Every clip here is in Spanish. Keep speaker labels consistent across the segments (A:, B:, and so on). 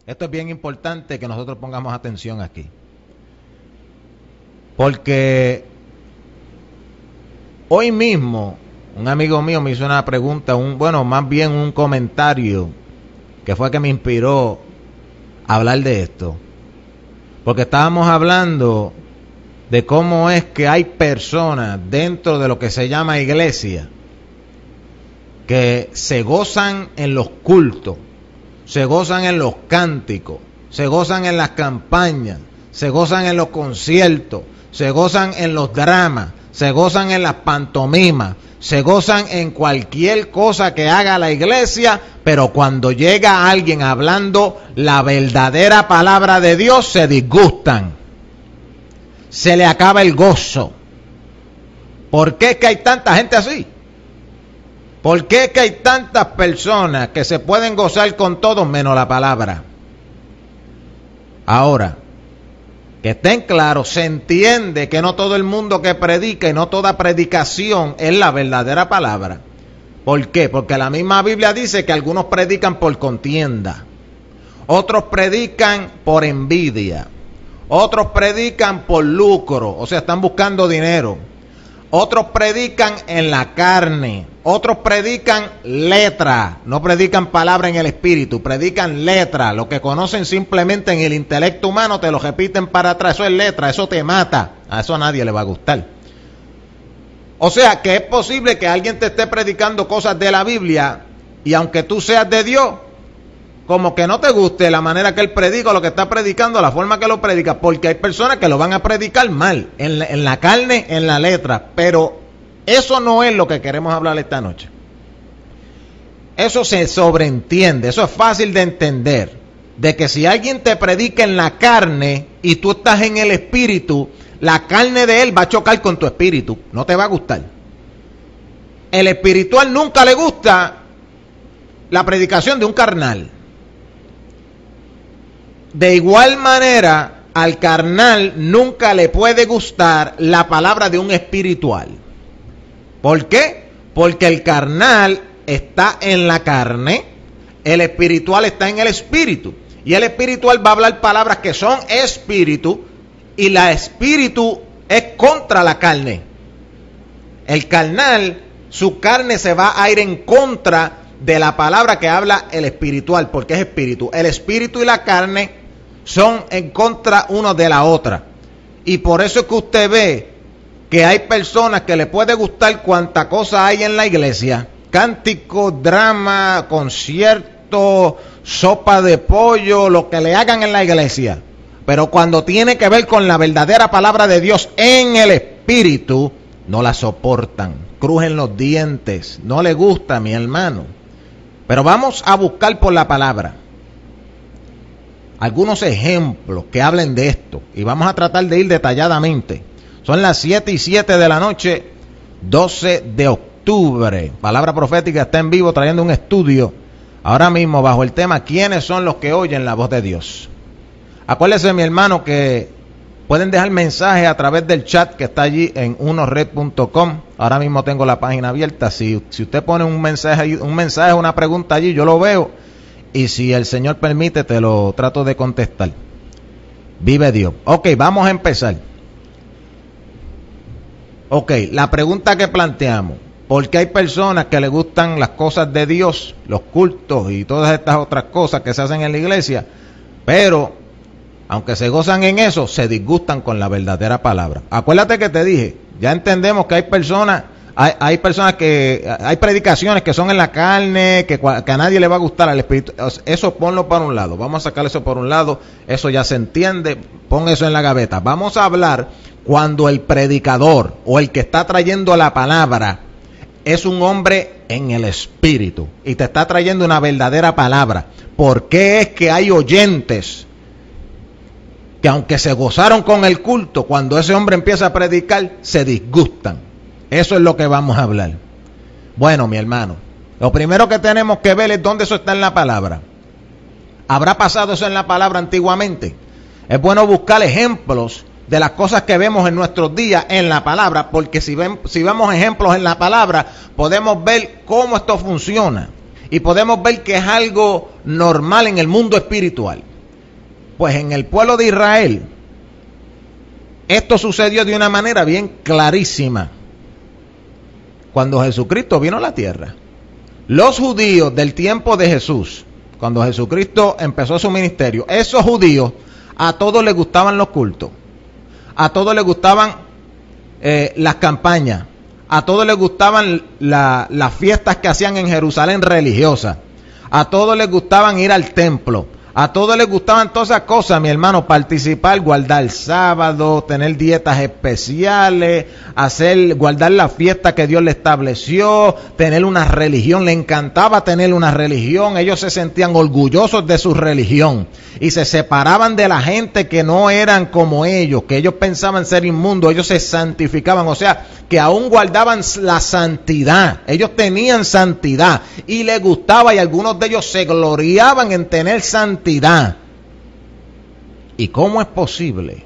A: Esto es bien importante que nosotros pongamos atención aquí. Porque hoy mismo un amigo mío me hizo una pregunta, más bien un comentario que fue que me inspiró a hablar de esto. Porque estábamos hablando de cómo es que hay personas dentro de lo que se llama iglesia que se gozan en los cultos, se gozan en los cánticos, se gozan en las campañas, se gozan en los conciertos, se gozan en los dramas, se gozan en las pantomimas, se gozan en cualquier cosa que haga la iglesia, pero cuando llega alguien hablando la verdadera palabra de Dios, se disgustan. Se le acaba el gozo. ¿Por qué es que hay tanta gente así? ¿Por qué es que hay tantas personas que se pueden gozar con todo menos la palabra? Ahora, que estén claros, se entiende que no todo el mundo que predica y no toda predicación es la verdadera palabra. ¿Por qué? Porque la misma Biblia dice que algunos predican por contienda, otros predican por envidia, otros predican por lucro, o sea, están buscando dinero, otros predican en la carne, otros predican letra, no predican palabra en el espíritu, predican letra, lo que conocen simplemente en el intelecto humano, te lo repiten para atrás, eso es letra, eso te mata, a eso a nadie le va a gustar. O sea, que es posible que alguien te esté predicando cosas de la Biblia y aunque tú seas de Dios, como que no te guste la manera que él predica, lo que está predicando, la forma que lo predica, porque hay personas que lo van a predicar mal, en la carne, en la letra, pero eso no es lo que queremos hablar esta noche. Eso se sobreentiende, eso es fácil de entender, de que si alguien te predica en la carne y tú estás en el espíritu, la carne de él va a chocar con tu espíritu, no te va a gustar. El espiritual nunca le gusta la predicación de un carnal. De igual manera, al carnal nunca le puede gustar la palabra de un espiritual. ¿Por qué? Porque el carnal está en la carne, el espiritual está en el espíritu. Y el espiritual va a hablar palabras que son espíritu, y la espíritu es contra la carne. El carnal, su carne se va a ir en contra de la palabra que habla el espiritual, porque es espíritu. El espíritu y la carne son en contra uno de la otra. Y por eso es que usted ve que hay personas que le puede gustar cuanta cosa hay en la iglesia. Cántico, drama, concierto, sopa de pollo, lo que le hagan en la iglesia. Pero cuando tiene que ver con la verdadera palabra de Dios en el espíritu, no la soportan. Crujen los dientes. No le gusta, mi hermano. Pero vamos a buscar por la palabra algunos ejemplos que hablen de esto y vamos a tratar de ir detalladamente. Son las 7:07 de la noche, 12 de octubre. Palabra Profética está en vivo trayendo un estudio ahora mismo bajo el tema ¿quiénes son los que oyen la voz de Dios? Acuérdese, mi hermano, que pueden dejar mensajes a través del chat que está allí en unored.com. Ahora mismo tengo la página abierta. Si usted pone un mensaje, una pregunta allí, yo lo veo. Y si el Señor permite, te lo trato de contestar. Vive Dios. Ok, vamos a empezar. Ok, la pregunta que planteamos. ¿Por qué hay personas que les gustan las cosas de Dios, los cultos y todas estas otras cosas que se hacen en la iglesia? Pero, aunque se gozan en eso, se disgustan con la verdadera palabra. Acuérdate que te dije, ya entendemos que hay personas que hay predicaciones que son en la carne, que a nadie le va a gustar al espíritu. Eso ponlo para un lado, vamos a sacar eso por un lado, eso ya se entiende, pon eso en la gaveta. Vamos a hablar cuando el predicador o el que está trayendo la palabra es un hombre en el espíritu y te está trayendo una verdadera palabra. ¿Por qué es que hay oyentes que aunque se gozaron con el culto, cuando ese hombre empieza a predicar, se disgustan? Eso es lo que vamos a hablar. Bueno, mi hermano, lo primero que tenemos que ver es dónde eso está en la palabra. ¿Habrá pasado eso en la palabra antiguamente? Es bueno buscar ejemplos de las cosas que vemos en nuestros días en la palabra, porque si vemos ejemplos en la palabra, podemos ver cómo esto funciona y podemos ver que es algo normal en el mundo espiritual. Pues en el pueblo de Israel, esto sucedió de una manera bien clarísima cuando Jesucristo vino a la tierra. Los judíos del tiempo de Jesús, cuando Jesucristo empezó su ministerio, esos judíos, a todos les gustaban los cultos, a todos les gustaban las campañas, a todos les gustaban las fiestas que hacían en Jerusalén religiosas, a todos les gustaban ir al templo, a todos les gustaban todas esas cosas, mi hermano, participar, guardar sábado, tener dietas especiales, guardar la fiesta que Dios le estableció, tener una religión. Le encantaba tener una religión. Ellos se sentían orgullosos de su religión y se separaban de la gente que no eran como ellos, que ellos pensaban ser inmundos. Ellos se santificaban, o sea, que aún guardaban la santidad. Ellos tenían santidad y les gustaba, y algunos de ellos se gloriaban en tener santidad. ¿Y cómo es posible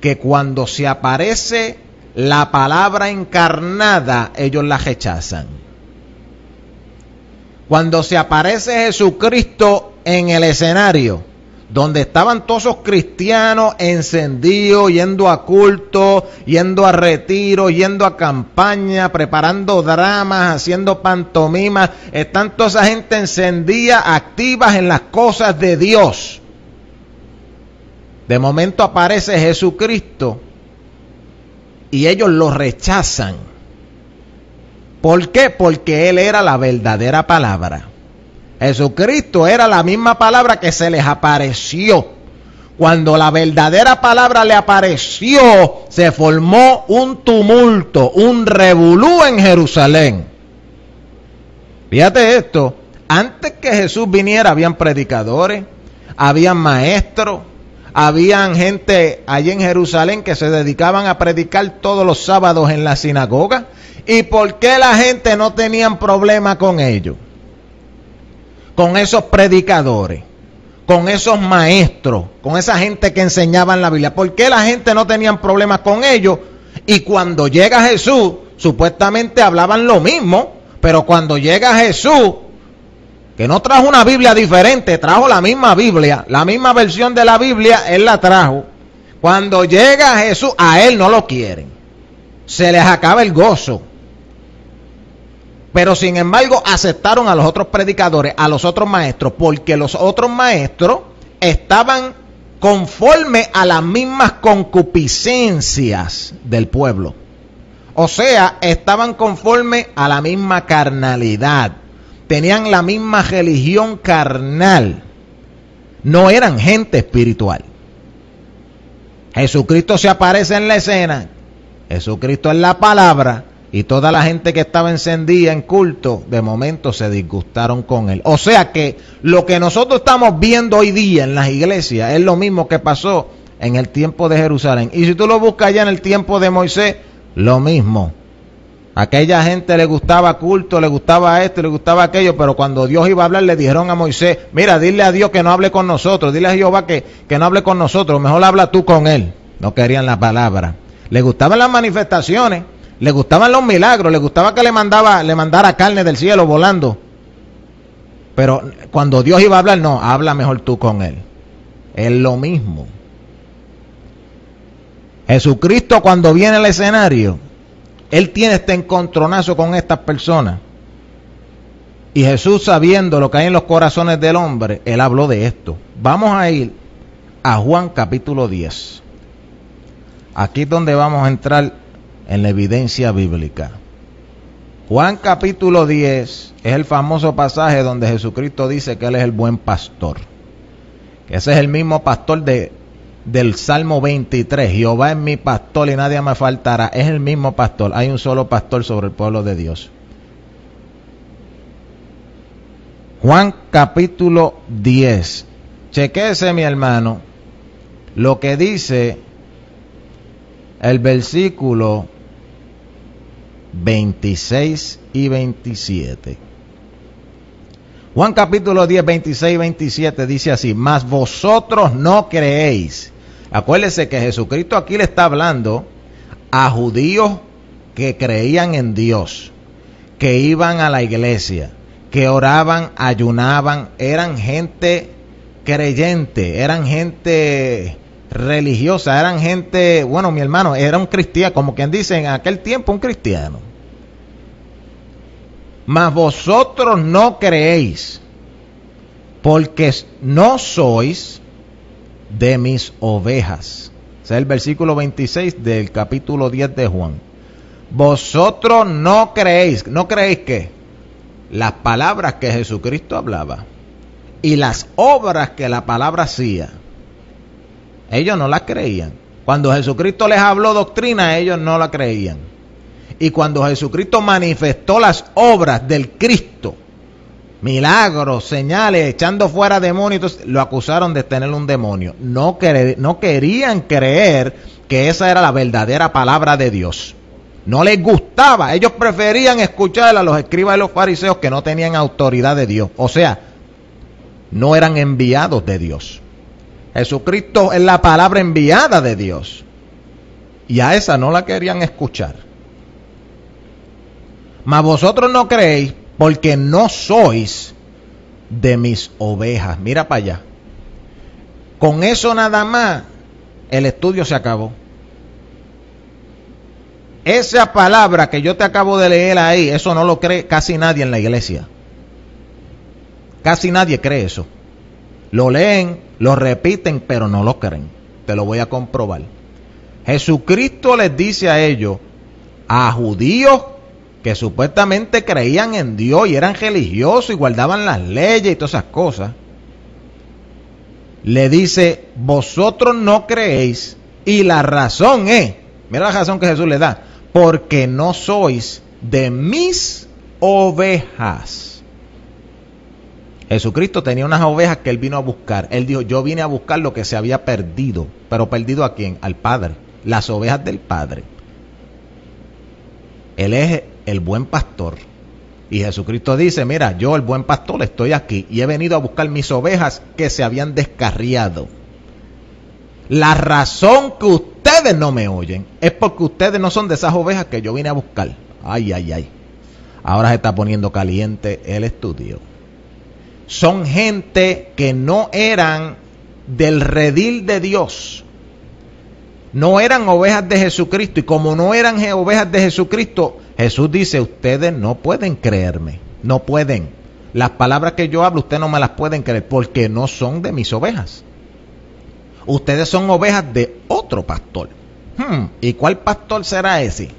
A: que cuando se aparece la palabra encarnada, ellos la rechazan? Cuando se aparece Jesucristo en el escenario, donde estaban todos esos cristianos encendidos, yendo a culto, yendo a retiro, yendo a campaña, preparando dramas, haciendo pantomimas, están toda esa gente encendida, activas en las cosas de Dios. De momento aparece Jesucristo y ellos lo rechazan. ¿Por qué? Porque Él era la verdadera palabra. Jesucristo era la misma palabra que se les apareció. Cuando la verdadera palabra le apareció, se formó un tumulto, un revolú en Jerusalén. Fíjate esto, antes que Jesús viniera habían predicadores, habían maestros, habían gente allí en Jerusalén que se dedicaban a predicar todos los sábados en la sinagoga. ¿Y por qué la gente no tenía problema con ellos? Con esos predicadores, con esos maestros, con esa gente que enseñaban la Biblia. ¿Por qué la gente no tenía problemas con ellos? Y cuando llega Jesús, supuestamente hablaban lo mismo, pero cuando llega Jesús, que no trajo una Biblia diferente, trajo la misma Biblia, la misma versión de la Biblia, Él la trajo. Cuando llega Jesús, a Él no lo quieren. Se les acaba el gozo. Pero sin embargo aceptaron a los otros predicadores, a los otros maestros, porque los otros maestros estaban conforme a las mismas concupiscencias del pueblo. O sea, estaban conforme a la misma carnalidad, tenían la misma religión carnal, no eran gente espiritual. Jesucristo se aparece en la escena, Jesucristo es la palabra, y toda la gente que estaba encendida en culto, de momento se disgustaron con Él. O sea que lo que nosotros estamos viendo hoy día en las iglesias es lo mismo que pasó en el tiempo de Jerusalén. Y si tú lo buscas allá en el tiempo de Moisés, lo mismo. Aquella gente le gustaba culto, le gustaba esto, le gustaba aquello, pero cuando Dios iba a hablar le dijeron a Moisés, mira, dile a Dios que no hable con nosotros, dile a Jehová que no hable con nosotros, mejor habla tú con Él. No querían la palabra. Le gustaban las manifestaciones, le gustaban los milagros, le gustaba que le mandara carne del cielo volando. Pero cuando Dios iba a hablar, no, habla mejor tú con Él. Es lo mismo. Jesucristo cuando viene al escenario, Él tiene este encontronazo con estas personas. Y Jesús, sabiendo lo que hay en los corazones del hombre, Él habló de esto. Vamos a ir a Juan capítulo 10. Aquí es donde vamos a entrar en la evidencia bíblica. Juan capítulo 10 es el famoso pasaje donde Jesucristo dice que Él es el buen pastor. Ese es el mismo pastor del Salmo 23. Jehová es mi pastor y nadie me faltará. Es el mismo pastor. Hay un solo pastor sobre el pueblo de Dios. Juan capítulo 10. Chequéese, mi hermano, lo que dice el versículo 26 y 27. Juan capítulo 10, 26 y 27 dice así: mas vosotros no creéis. Acuérdese que Jesucristo aquí le está hablando a judíos que creían en Dios, que iban a la iglesia, que oraban, ayunaban, eran gente creyente, eran gente religiosa, eran gente, bueno, mi hermano, era un cristiano, como quien dice en aquel tiempo, un cristiano. Mas vosotros no creéis, porque no sois de mis ovejas. Ese es el versículo 26 del capítulo 10 de Juan. Vosotros no creéis. ¿No creéis qué? Las palabras que Jesucristo hablaba y las obras que la palabra hacía. Ellos no las creían. Cuando Jesucristo les habló doctrina, ellos no la creían. Y cuando Jesucristo manifestó las obras del Cristo, milagros, señales, echando fuera demonios, lo acusaron de tener un demonio. No querían creer que esa era la verdadera palabra de Dios. No les gustaba. Ellos preferían escuchar a los escribas y los fariseos que no tenían autoridad de Dios. O sea, no eran enviados de Dios. Jesucristo es la palabra enviada de Dios. Y a esa no la querían escuchar. Mas vosotros no creéis, porque no sois de mis ovejas. Mira para allá. Con eso nada más, el estudio se acabó. Esa palabra que yo te acabo de leer ahí, eso no lo cree casi nadie en la iglesia. Casi nadie cree eso. Lo leen, lo repiten, pero no lo creen. Te lo voy a comprobar. Jesucristo les dice a ellos, a judíos que supuestamente creían en Dios y eran religiosos y guardaban las leyes y todas esas cosas, le dice, vosotros no creéis, y la razón es, mira la razón que Jesús le da, porque no sois de mis ovejas. Jesucristo tenía unas ovejas que él vino a buscar. Él dijo, yo vine a buscar lo que se había perdido. ¿Pero perdido a quién? Al Padre. Las ovejas del Padre. Él es el buen pastor. Y Jesucristo dice, mira, yo el buen pastor estoy aquí y he venido a buscar mis ovejas que se habían descarriado. La razón que ustedes no me oyen es porque ustedes no son de esas ovejas que yo vine a buscar. Ay, ay, ay. Ahora se está poniendo caliente el estudio. Son gente que no eran del redil de Dios. No eran ovejas de Jesucristo. Y como no eran ovejas de Jesucristo, Jesús dice, ustedes no pueden creerme. No pueden. Las palabras que yo hablo, ustedes no me las pueden creer porque no son de mis ovejas. Ustedes son ovejas de otro pastor. ¿Y cuál pastor será ese?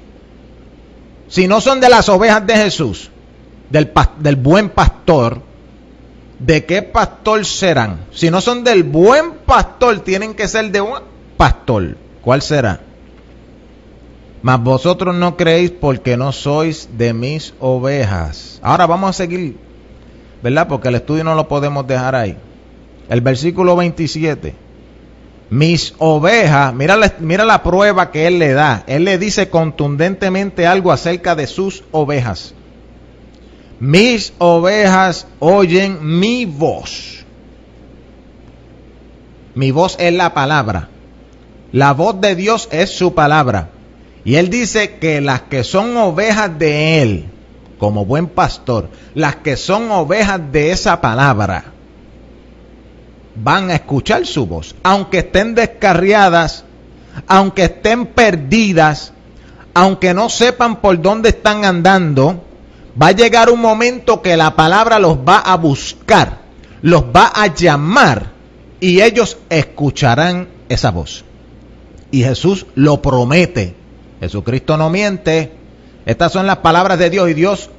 A: Si no son de las ovejas de Jesús, del buen pastor, ¿de qué pastor serán? Si no son del buen pastor, tienen que ser de un pastor. ¿Cuál será? Mas vosotros no creéis porque no sois de mis ovejas. Ahora vamos a seguir, ¿verdad? Porque el estudio no lo podemos dejar ahí. El versículo 27. Mis ovejas, mira la prueba que él le da. Él le dice contundentemente algo acerca de sus ovejas. Mis ovejas oyen mi voz. Mi voz es la palabra. La voz de Dios es su palabra. Y él dice que las que son ovejas de él, como buen pastor, las que son ovejas de esa palabra, van a escuchar su voz, aunque estén descarriadas, aunque estén perdidas, aunque no sepan por dónde están andando. Va a llegar un momento que la palabra los va a buscar, los va a llamar y ellos escucharán esa voz. Y Jesús lo promete. Jesucristo no miente. Estas son las palabras de Dios y Dios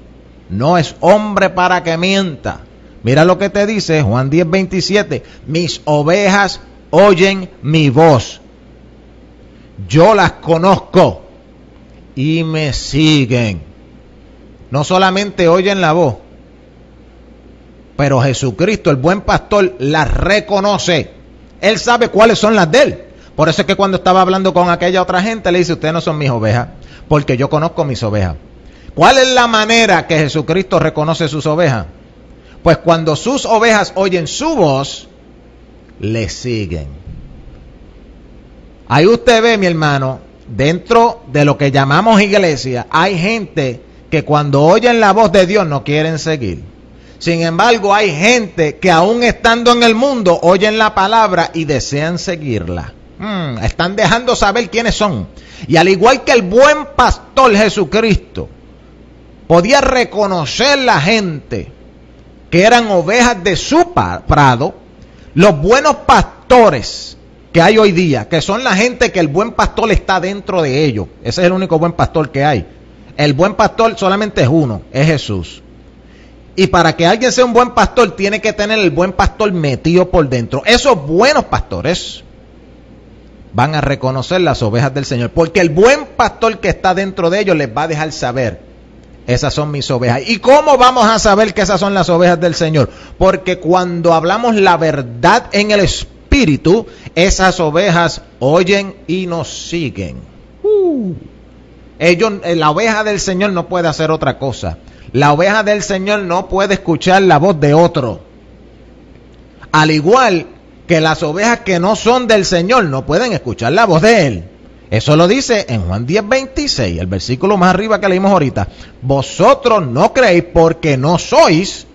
A: no es hombre para que mienta. Mira lo que te dice Juan 10:27. Mis ovejas oyen mi voz. Yo las conozco y me siguen. No solamente oyen la voz, pero Jesucristo, el buen pastor, las reconoce. Él sabe cuáles son las de él. Por eso es que cuando estaba hablando con aquella otra gente, le dice, ustedes no son mis ovejas, porque yo conozco mis ovejas. ¿Cuál es la manera que Jesucristo reconoce sus ovejas? Pues cuando sus ovejas oyen su voz, le siguen. Ahí usted ve, mi hermano, dentro de lo que llamamos iglesia, hay gente que cuando oyen la voz de Dios no quieren seguir. Sin embargo, hay gente que aún estando en el mundo oyen la palabra y desean seguirla. Están dejando saber quiénes son. Y al igual que el buen pastor Jesucristo podía reconocer la gente que eran ovejas de su prado, los buenos pastores que hay hoy día, que son la gente que el buen pastor está dentro de ellos. Ese es el único buen pastor que hay. El buen pastor solamente es uno, es Jesús. Y para que alguien sea un buen pastor, tiene que tener el buen pastor metido por dentro. Esos buenos pastores van a reconocer las ovejas del Señor, porque el buen pastor que está dentro de ellos les va a dejar saber: esas son mis ovejas. ¿Y cómo vamos a saber que esas son las ovejas del Señor? Porque cuando hablamos la verdad en el Espíritu, esas ovejas oyen y nos siguen. La oveja del Señor no puede hacer otra cosa. La oveja del Señor no puede escuchar la voz de otro. Al igual que las ovejas que no son del Señor no pueden escuchar la voz de Él. Eso lo dice en Juan 10:26, el versículo más arriba que leímos ahorita. Vosotros no creéis porque no sois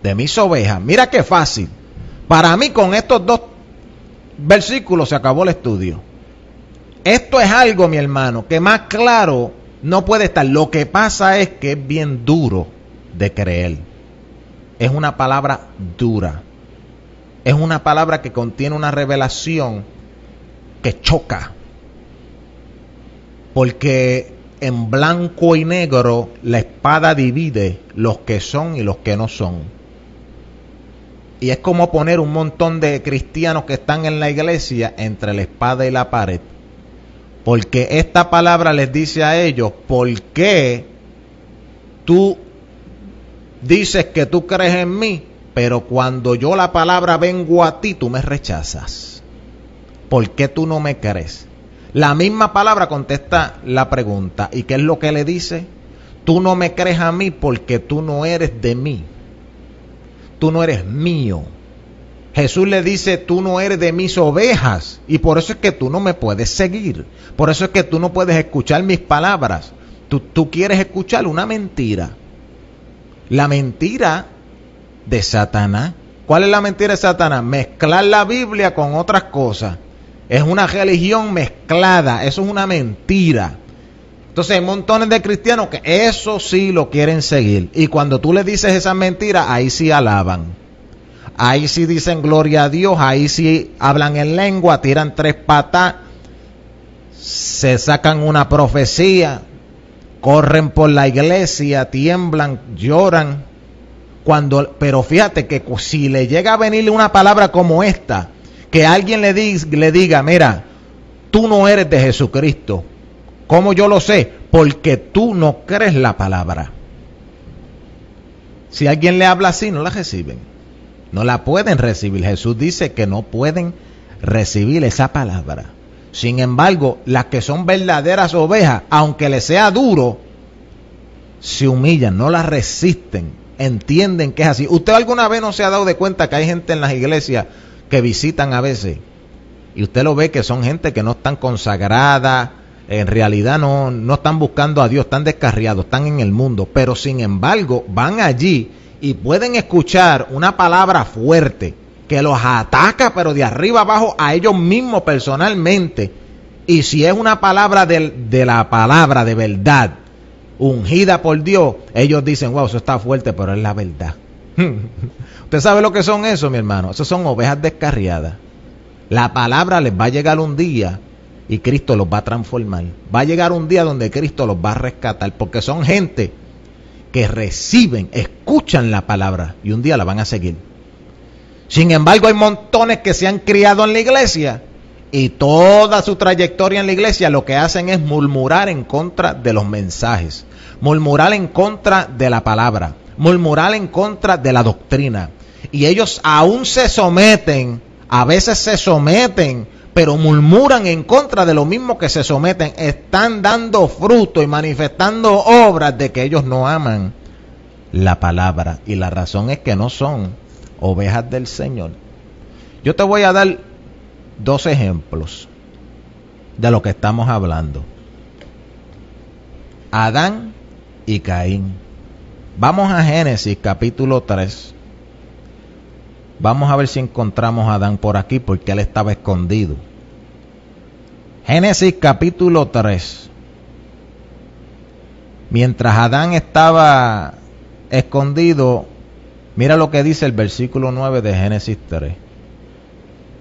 A: de mis ovejas. Mira qué fácil. Para mí con estos dos versículos se acabó el estudio. Esto es algo, mi hermano, que más claro no puede estar. Lo que pasa es que es bien duro de creer. Es una palabra dura. Es una palabra que contiene una revelación que choca. Porque en blanco y negro la espada divide los que son y los que no son. Y es como poner un montón de cristianos que están en la iglesia entre la espada y la pared. Porque esta palabra les dice a ellos: ¿por qué tú dices que tú crees en mí, pero cuando yo la palabra vengo a ti, tú me rechazas? ¿Por qué tú no me crees? La misma palabra contesta la pregunta. ¿Y qué es lo que le dice? Tú no me crees a mí porque tú no eres de mí. Tú no eres mío. Jesús le dice: tú no eres de mis ovejas, y por eso es que tú no me puedes seguir. Por eso es que tú no puedes escuchar mis palabras. Tú quieres escuchar una mentira. La mentira de Satanás. ¿Cuál es la mentira de Satanás? Mezclar la Biblia con otras cosas. Es una religión mezclada. Eso es una mentira. Entonces hay montones de cristianos que eso sí lo quieren seguir. Y cuando tú le dices esas mentiras, ahí sí alaban. Ahí sí dicen gloria a Dios. Ahí sí hablan en lengua, tiran 3 patas, se sacan una profecía, corren por la iglesia, tiemblan, lloran. Pero fíjate que si le llega a venirle una palabra como esta, que alguien le diga: mira, tú no eres de Jesucristo. ¿Cómo yo lo sé? Porque tú no crees la palabra. Si alguien le habla así, no la reciben. No la pueden recibir. Jesús dice que no pueden recibir esa palabra. Sin embargo, las que son verdaderas ovejas, aunque les sea duro, se humillan, no las resisten, entienden que es así. ¿Usted alguna vez no se ha dado de cuenta que hay gente en las iglesias que visitan a veces, y usted lo ve que son gente que no están consagradas, en realidad no están buscando a Dios, están descarriados, están en el mundo, pero sin embargo van allí y pueden escuchar una palabra fuerte que los ataca, pero de arriba abajo a ellos mismos personalmente? Y si es una palabra de la palabra de verdad, ungida por Dios, ellos dicen: wow, eso está fuerte, pero es la verdad. ¿Usted sabe lo que son eso, mi hermano? Esos son ovejas descarriadas. La palabra les va a llegar un día y Cristo los va a transformar. Va a llegar un día donde Cristo los va a rescatar, porque son gente que reciben, escuchan la palabra y un día la van a seguir. Sin embargo, hay montones que se han criado en la iglesia y toda su trayectoria en la iglesia lo que hacen es murmurar en contra de los mensajes, murmurar en contra de la palabra, murmurar en contra de la doctrina. Y ellos aún se someten, a veces se someten, pero murmuran en contra de lo mismo que se someten. Están dando fruto y manifestando obras de que ellos no aman la palabra. Y la razón es que no son ovejas del Señor. Yo te voy a dar 2 ejemplos de lo que estamos hablando. Adán y Caín. Vamos a Génesis capítulo 3. Vamos a ver si encontramos a Adán por aquí, porque él estaba escondido. Génesis capítulo 3. Mientras Adán estaba escondido, mira lo que dice el versículo 9 de Génesis 3.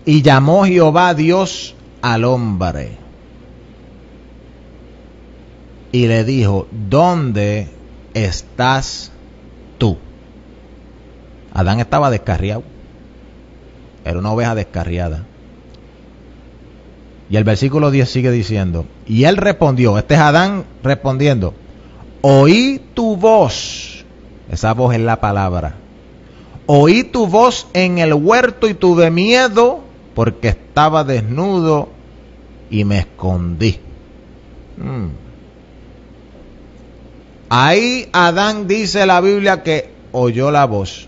A: Y llamó Jehová Dios al hombre y le dijo: ¿dónde estás tú? Adán estaba descarriado. Era una oveja descarriada. Y el versículo 10 sigue diciendo: y él respondió, este es Adán respondiendo: oí tu voz. Esa voz es la palabra. Oí tu voz en el huerto y tuve miedo porque estaba desnudo y me escondí. Ahí Adán, dice la Biblia, que oyó la voz.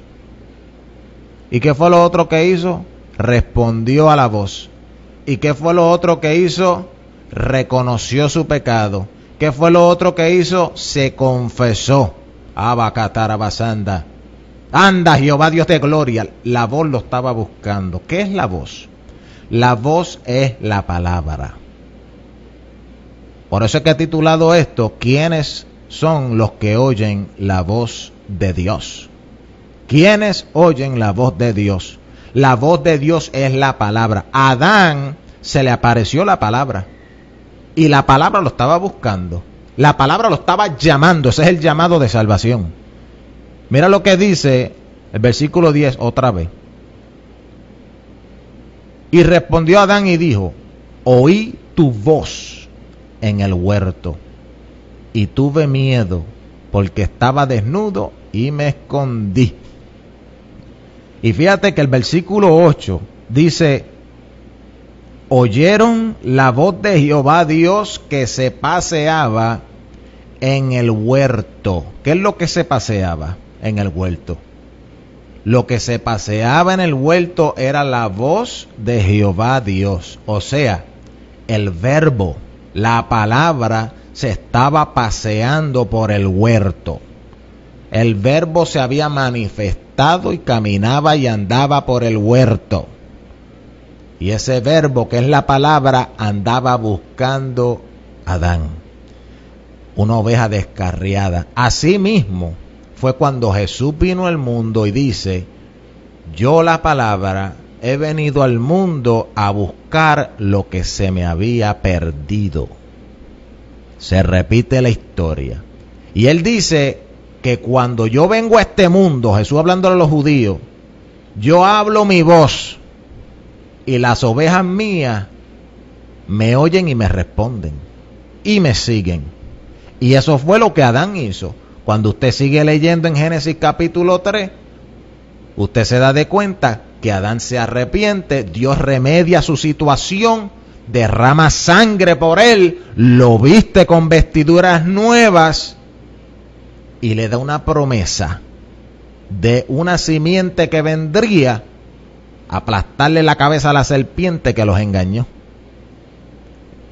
A: ¿Y qué fue lo otro que hizo? Respondió a la voz. ¿Y qué fue lo otro que hizo? Reconoció su pecado. ¿Qué fue lo otro que hizo? Se confesó. Abacatarabasanda. Anda, Jehová Dios de gloria. La voz lo estaba buscando. ¿Qué es la voz? La voz es la palabra. Por eso es que he titulado esto: ¿quiénes son los que oyen la voz de Dios? ¿Quiénes oyen la voz de Dios? La voz de Dios es la palabra. A Adán se le apareció la palabra. Y la palabra lo estaba buscando. La palabra lo estaba llamando. Ese es el llamado de salvación. Mira lo que dice el versículo 10 otra vez. Y respondió Adán y dijo: oí tu voz en el huerto y tuve miedo porque estaba desnudo y me escondí. Y fíjate que el versículo 8 dice: oyeron la voz de Jehová Dios que se paseaba en el huerto. ¿Qué es lo que se paseaba en el huerto? Lo que se paseaba en el huerto era la voz de Jehová Dios. O sea, el verbo, la palabra, se estaba paseando por el huerto. El verbo se había manifestado y caminaba y andaba por el huerto. Y ese verbo, que es la palabra, andaba buscando a Adán, una oveja descarriada. Así mismo fue cuando Jesús vino al mundo y dice: yo, la palabra, he venido al mundo a buscar lo que se me había perdido. Se repite la historia. Y él dice que cuando yo vengo a este mundo, Jesús hablándole a los judíos, yo hablo mi voz y las ovejas mías me oyen y me responden y me siguen. Y eso fue lo que Adán hizo. Cuando usted sigue leyendo en Génesis capítulo 3, usted se da de cuenta que Adán se arrepiente, Dios remedia su situación, derrama sangre por él, lo viste con vestiduras nuevas y le da una promesa de una simiente que vendría a aplastarle la cabeza a la serpiente que los engañó.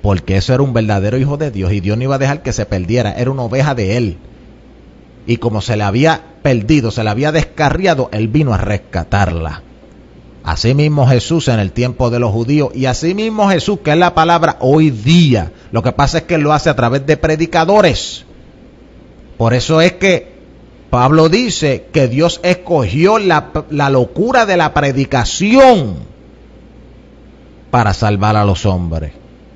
A: Porque eso era un verdadero hijo de Dios y Dios no iba a dejar que se perdiera, era una oveja de él. Y como se le había perdido, se le había descarriado, él vino a rescatarla. Así mismo Jesús en el tiempo de los judíos, y así mismo Jesús, que es la palabra, hoy día. Lo que pasa es que él lo hace a través de predicadores. Por eso es que Pablo dice que Dios escogió la locura de la predicación para salvar a los hombres.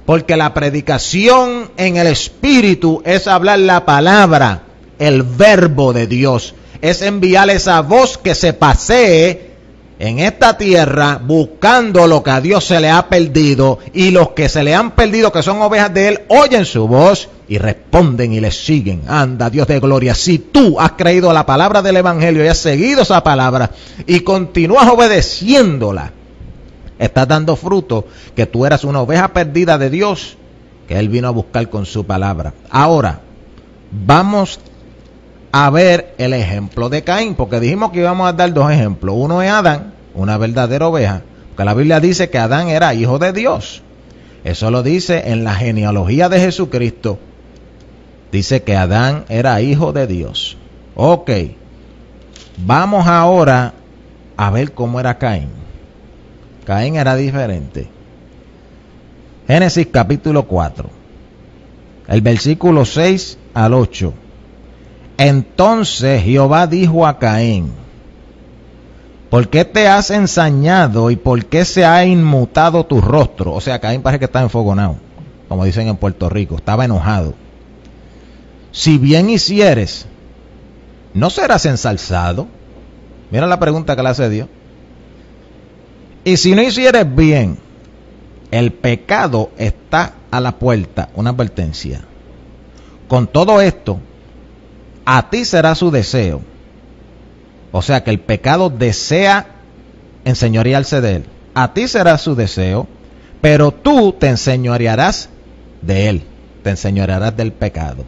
A: Porque la predicación en el Espíritu es hablar la palabra, el verbo de Dios. Es enviar esa voz que se pasee en esta tierra buscando lo que a Dios se le ha perdido. Y los que se le han perdido, que son ovejas de él, oyen su voz y responden y le siguen. Anda, Dios de gloria, si tú has creído a la palabra del Evangelio y has seguido esa palabra y continúas obedeciéndola, estás dando fruto, que tú eras una oveja perdida de Dios, que él vino a buscar con su palabra. Ahora, vamos a ver el ejemplo de Caín, porque dijimos que íbamos a dar dos ejemplos. Uno es Adán, una verdadera oveja, porque la Biblia dice que Adán era hijo de Dios. Eso lo dice en la genealogía de Jesucristo. Dice que Adán era hijo de Dios. Ok, vamos ahora a ver cómo era Caín. Caín era diferente. Génesis capítulo 4, el versículo 6 al 8. Entonces Jehová dijo a Caín: ¿por qué te has ensañado y por qué se ha inmutado tu rostro? O sea, Caín parece que estaba enfogonado, como dicen en Puerto Rico, estaba enojado. Si bien hicieres, ¿no serás ensalzado? Mira la pregunta que le hace Dios. Y si no hicieres bien, el pecado está a la puerta. Una advertencia. Con todo esto, a ti será su deseo. O sea que el pecado desea enseñorearse de él. A ti será su deseo, pero tú te enseñorearás de él. Te enseñorearás del pecado.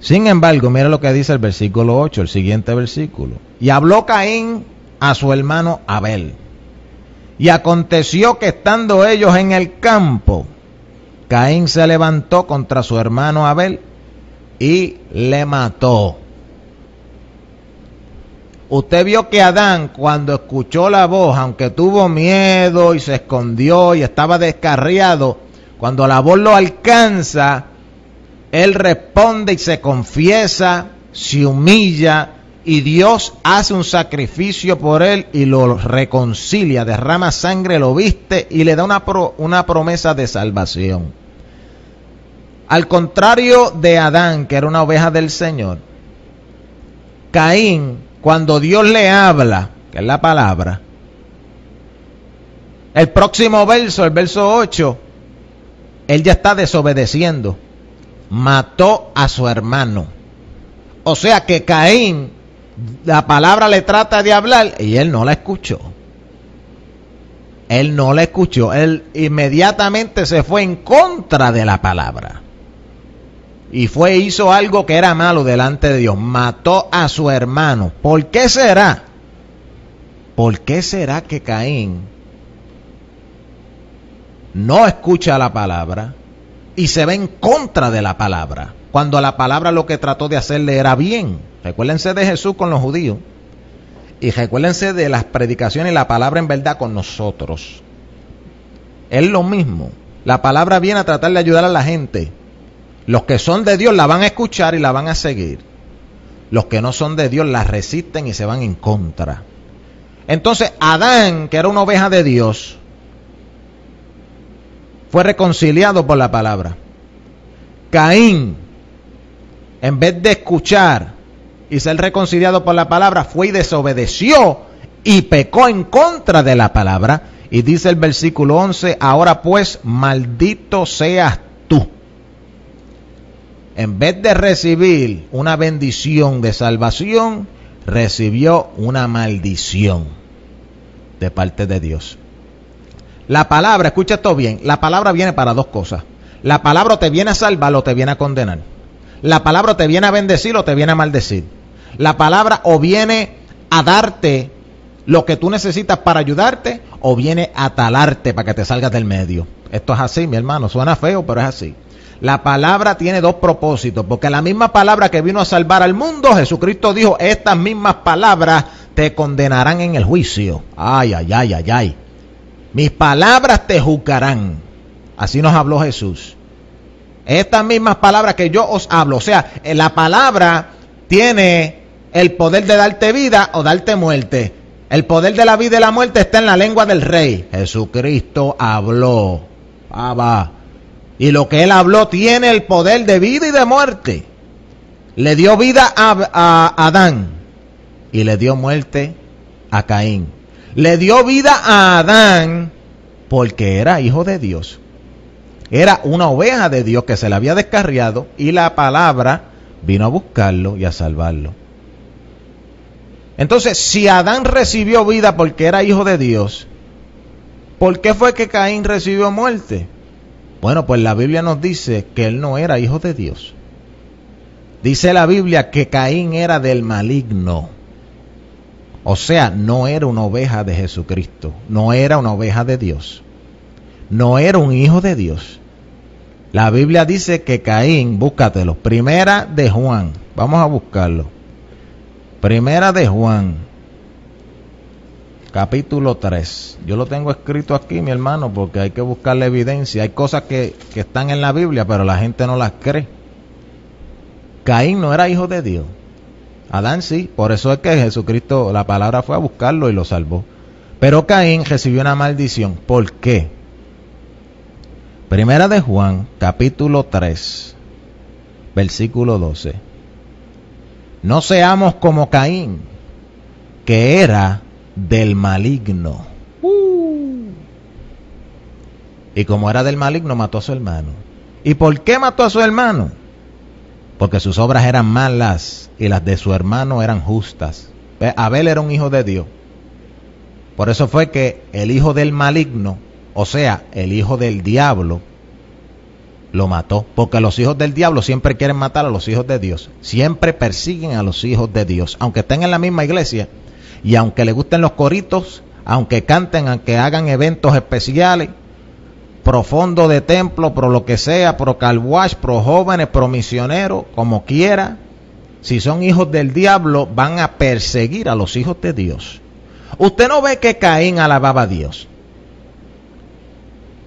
A: Sin embargo, mira lo que dice el versículo 8, el siguiente versículo. Y habló Caín a su hermano Abel. Y aconteció que estando ellos en el campo, Caín se levantó contra su hermano Abel y le mató. Usted vio que Adán, cuando escuchó la voz, aunque tuvo miedo y se escondió y estaba descarriado, cuando la voz lo alcanza, él responde y se confiesa, se humilla, y Dios hace un sacrificio por él y lo reconcilia, derrama sangre, lo viste y le da una promesa de salvación. Al contrario de Adán, que era una oveja del Señor, Caín, cuando Dios le habla, que es la palabra, el próximo verso, el verso 8, él ya está desobedeciendo. Mató a su hermano. O sea que Caín, la palabra le trata de hablar y él no la escuchó. Él no la escuchó. Él inmediatamente se fue en contra de la palabra. Y hizo algo que era malo delante de Dios. Mató a su hermano. ¿Por qué será? ¿Por qué será que Caín no escucha la palabra y se ve en contra de la palabra, cuando la palabra lo que trató de hacerle era bien? Recuérdense de Jesús con los judíos y recuérdense de las predicaciones y la palabra en verdad con nosotros. Es lo mismo. La palabra viene a tratar de ayudar a la gente. Los que son de Dios la van a escuchar y la van a seguir. Los que no son de Dios la resisten y se van en contra. Entonces Adán, que era una oveja de Dios, fue reconciliado por la palabra. Caín, en vez de escuchar y ser reconciliado por la palabra, fue y desobedeció y pecó en contra de la palabra. Y dice el versículo 11, ahora pues, maldito seas tú. En vez de recibir una bendición de salvación, recibió una maldición de parte de Dios. La palabra, escucha esto bien, la palabra viene para dos cosas. La palabra te viene a salvar o te viene a condenar. La palabra te viene a bendecir o te viene a maldecir. La palabra o viene a darte lo que tú necesitas para ayudarte, o viene a talarte para que te salgas del medio. Esto es así, mi hermano, suena feo, pero es así. La palabra tiene dos propósitos, porque la misma palabra que vino a salvar al mundo, Jesucristo dijo, estas mismas palabras te condenarán en el juicio. Ay, ay, ay, ay, ay. Mis palabras te juzgarán. Así nos habló Jesús. Estas mismas palabras que yo os hablo. O sea, la palabra tiene el poder de darte vida o darte muerte. El poder de la vida y la muerte está en la lengua del Rey. Jesucristo habló. Y lo que él habló tiene el poder de vida y de muerte. Le dio vida a Adán y le dio muerte a Caín. Le dio vida a Adán porque era hijo de Dios. Era una oveja de Dios que se le había descarriado y la palabra vino a buscarlo y a salvarlo. Entonces, si Adán recibió vida porque era hijo de Dios, ¿por qué fue que Caín recibió muerte? Bueno, pues la Biblia nos dice que él no era hijo de Dios. Dice la Biblia que Caín era del maligno. O sea, no era una oveja de Jesucristo, no era una oveja de Dios, no era un hijo de Dios. La Biblia dice que Caín, búscatelo, primera de Juan, Vamos a buscarlo. Primera de Juan, capítulo 3. Yo lo tengo escrito aquí, mi hermano, porque hay que buscar la evidencia. Hay cosas que están en la Biblia, pero la gente no las cree. Caín no era hijo de Dios. Adán sí, por eso es que Jesucristo, la palabra fue a buscarlo y lo salvó. Pero Caín recibió una maldición. ¿Por qué? Primera de Juan, capítulo 3, versículo 12. No seamos como Caín, que era del maligno. Y como era del maligno, mató a su hermano. ¿Y por qué mató a su hermano? Porque sus obras eran malas y las de su hermano eran justas. Abel era un hijo de Dios. Por eso fue que el hijo del maligno, o sea, el hijo del diablo, lo mató. Porque los hijos del diablo siempre quieren matar a los hijos de Dios. Siempre persiguen a los hijos de Dios. Aunque estén en la misma iglesia y aunque les gusten los coritos, aunque canten, aunque hagan eventos especiales, pro fondo de templo, pro lo que sea, pro calwash, pro jóvenes, pro misioneros, como quiera, si son hijos del diablo, van a perseguir a los hijos de Dios. Usted no ve que Caín alababa a Dios.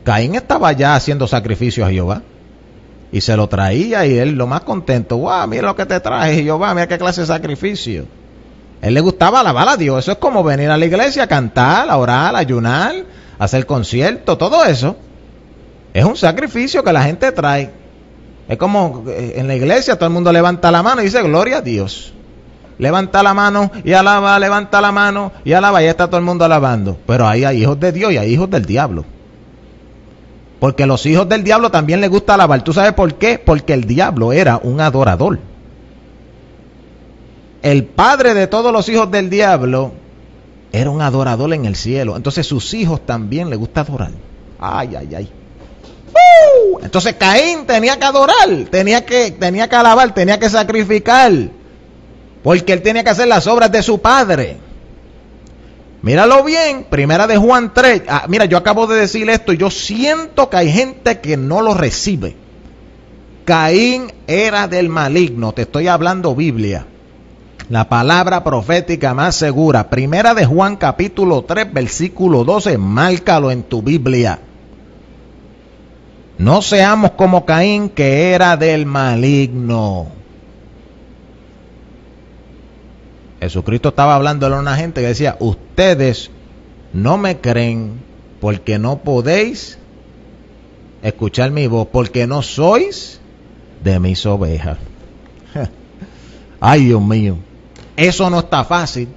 A: Caín estaba ya haciendo sacrificios a Jehová y se lo traía, y él lo más contento, wow, mira lo que te traje Jehová, mira qué clase de sacrificio. Él le gustaba alabar a Dios. Eso es como venir a la iglesia a cantar, a orar, a ayunar, a hacer conciertos, todo eso. Es un sacrificio que la gente trae. Es como en la iglesia todo el mundo levanta la mano y dice gloria a Dios. Levanta la mano y alaba, levanta la mano y alaba, y está todo el mundo alabando. Pero ahí hay hijos de Dios y hay hijos del diablo. Porque los hijos del diablo también les gusta alabar. ¿Tú sabes por qué? Porque el diablo era un adorador. El padre de todos los hijos del diablo era un adorador en el cielo. Entonces sus hijos también les gusta adorar. Ay, ay, ay. Entonces Caín tenía que adorar, tenía que alabar, tenía que sacrificar, porque él tenía que hacer las obras de su padre. Míralo bien, Primera de Juan 3. Mira, yo acabo de decir esto y yo siento que hay gente que no lo recibe. Caín era del maligno, te estoy hablando Biblia. La palabra profética más segura. Primera de Juan capítulo 3, versículo 12, márcalo en tu Biblia. No seamos como Caín, que era del maligno. Jesucristo estaba hablándole a una gente que decía, ustedes no me creen porque no podéis escuchar mi voz, porque no sois de mis ovejas. Ay, Dios mío, eso no está fácil.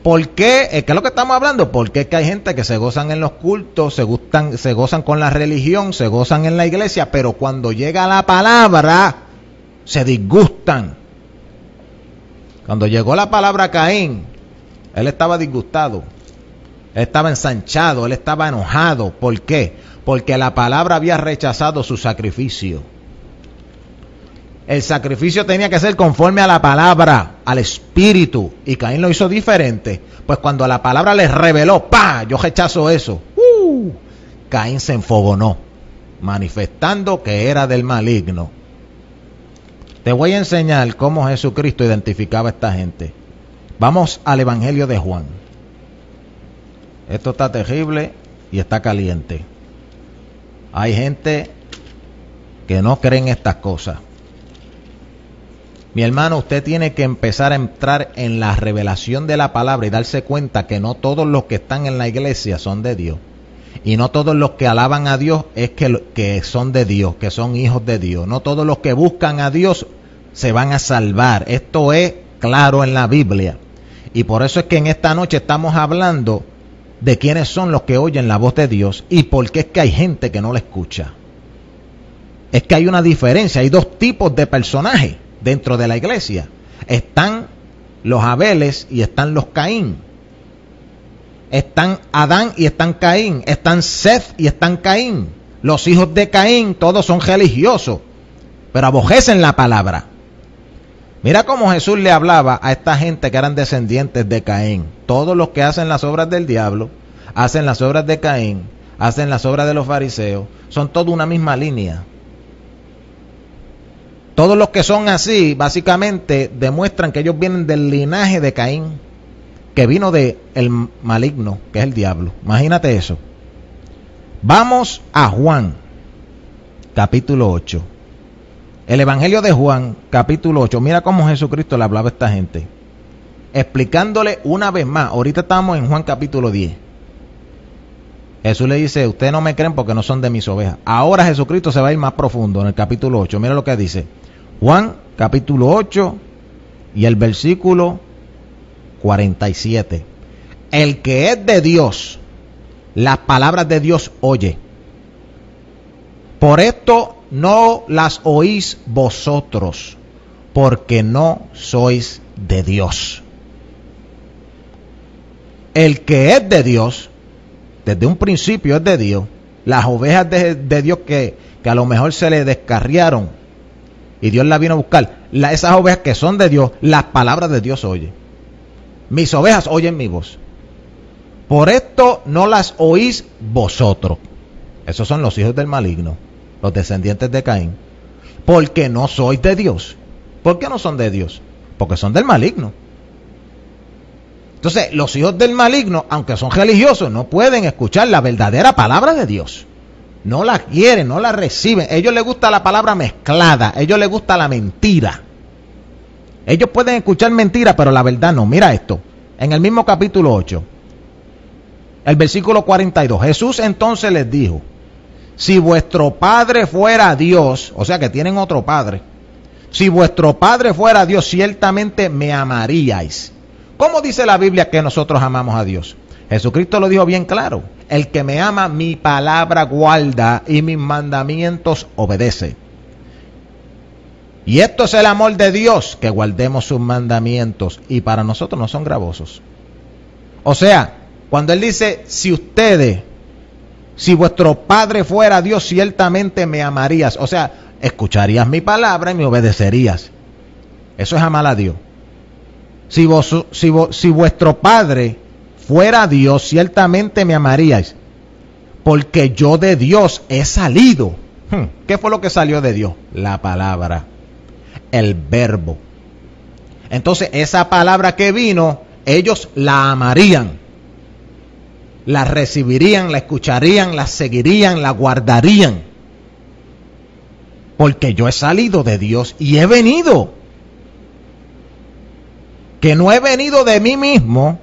A: ¿Por qué? ¿Qué es lo que estamos hablando? Porque es que hay gente que se gozan en los cultos, se gozan con la religión, se gozan en la iglesia, pero cuando llega la palabra, se disgustan. Cuando llegó la palabra a Caín, él estaba disgustado, él estaba ensanchado, él estaba enojado. ¿Por qué? Porque la palabra había rechazado su sacrificio. El sacrificio tenía que ser conforme a la palabra, al espíritu, y Caín lo hizo diferente. Pues cuando la palabra les reveló, ¡pah!, yo rechazo eso. Caín se enfogonó, manifestando que era del maligno. Te voy a enseñar cómo Jesucristo identificaba a esta gente. Vamos al Evangelio de Juan. Esto está terrible y está caliente. Hay gente que no cree en estas cosas. Mi hermano, usted tiene que empezar a entrar en la revelación de la palabra y darse cuenta que no todos los que están en la iglesia son de Dios. Y no todos los que alaban a Dios es que son de Dios, que son hijos de Dios. No todos los que buscan a Dios se van a salvar. Esto es claro en la Biblia. Y por eso es que en esta noche estamos hablando de quiénes son los que oyen la voz de Dios y por qué es que hay gente que no la escucha. Es que hay una diferencia, hay dos tipos de personajes dentro de la iglesia. Están los Abeles y están los Caín. Están Adán y están Caín. Están Seth y están Caín. Los hijos de Caín todos son religiosos, pero aborrecen la palabra. Mira cómo Jesús le hablaba a esta gente que eran descendientes de Caín. Todos los que hacen las obras del diablo, hacen las obras de Caín, hacen las obras de los fariseos, son toda una misma línea. Todos los que son así, básicamente, demuestran que ellos vienen del linaje de Caín, que vino de el maligno, que es el diablo. Imagínate eso. Vamos a Juan, capítulo 8. El Evangelio de Juan, capítulo 8. Mira cómo Jesucristo le hablaba a esta gente, explicándole una vez más. Ahorita estamos en Juan capítulo 10. Jesús le dice, ustedes no me creen porque no son de mis ovejas. Ahora Jesucristo se va a ir más profundo en el capítulo 8. Mira lo que dice. Juan capítulo 8 y el versículo 47. El que es de Dios, las palabras de Dios oye. Por esto no las oís vosotros, porque no sois de Dios. El que es de Dios, desde un principio es de Dios. Las ovejas de Dios que a lo mejor se le descarriaron y Dios las vino a buscar. Esas ovejas que son de Dios, las palabras de Dios oye. Mis ovejas oyen mi voz. Por esto no las oís vosotros. Esos son los hijos del maligno, los descendientes de Caín. Porque no sois de Dios. ¿Por qué no son de Dios? Porque son del maligno. Entonces, los hijos del maligno, aunque son religiosos, no pueden escuchar la verdadera palabra de Dios. No la quieren, no la reciben. A ellos les gusta la palabra mezclada, a ellos les gusta la mentira. Ellos pueden escuchar mentira, pero la verdad no. Mira esto, en el mismo capítulo 8, el versículo 42. Jesús entonces les dijo, si vuestro Padre fuera Dios, o sea que tienen otro Padre, si vuestro Padre fuera Dios, ciertamente me amaríais. ¿Cómo dice la Biblia que nosotros amamos a Dios? Jesucristo lo dijo bien claro. El que me ama, mi palabra guarda y mis mandamientos obedece. Y esto es el amor de Dios, que guardemos sus mandamientos. Y para nosotros no son gravosos. O sea, cuando Él dice, si vuestro Padre fuera Dios, ciertamente me amarías. O sea, escucharías mi palabra y me obedecerías. Eso es amar a Dios. Si vuestro Padre fuera Dios, ciertamente me amaríais, porque yo de Dios he salido. ¿Qué fue lo que salió de Dios? La palabra, el verbo. Entonces, esa palabra que vino, ellos la amarían, la recibirían, la escucharían, la seguirían, la guardarían, porque yo he salido de Dios y he venido. Que no he venido de mí mismo,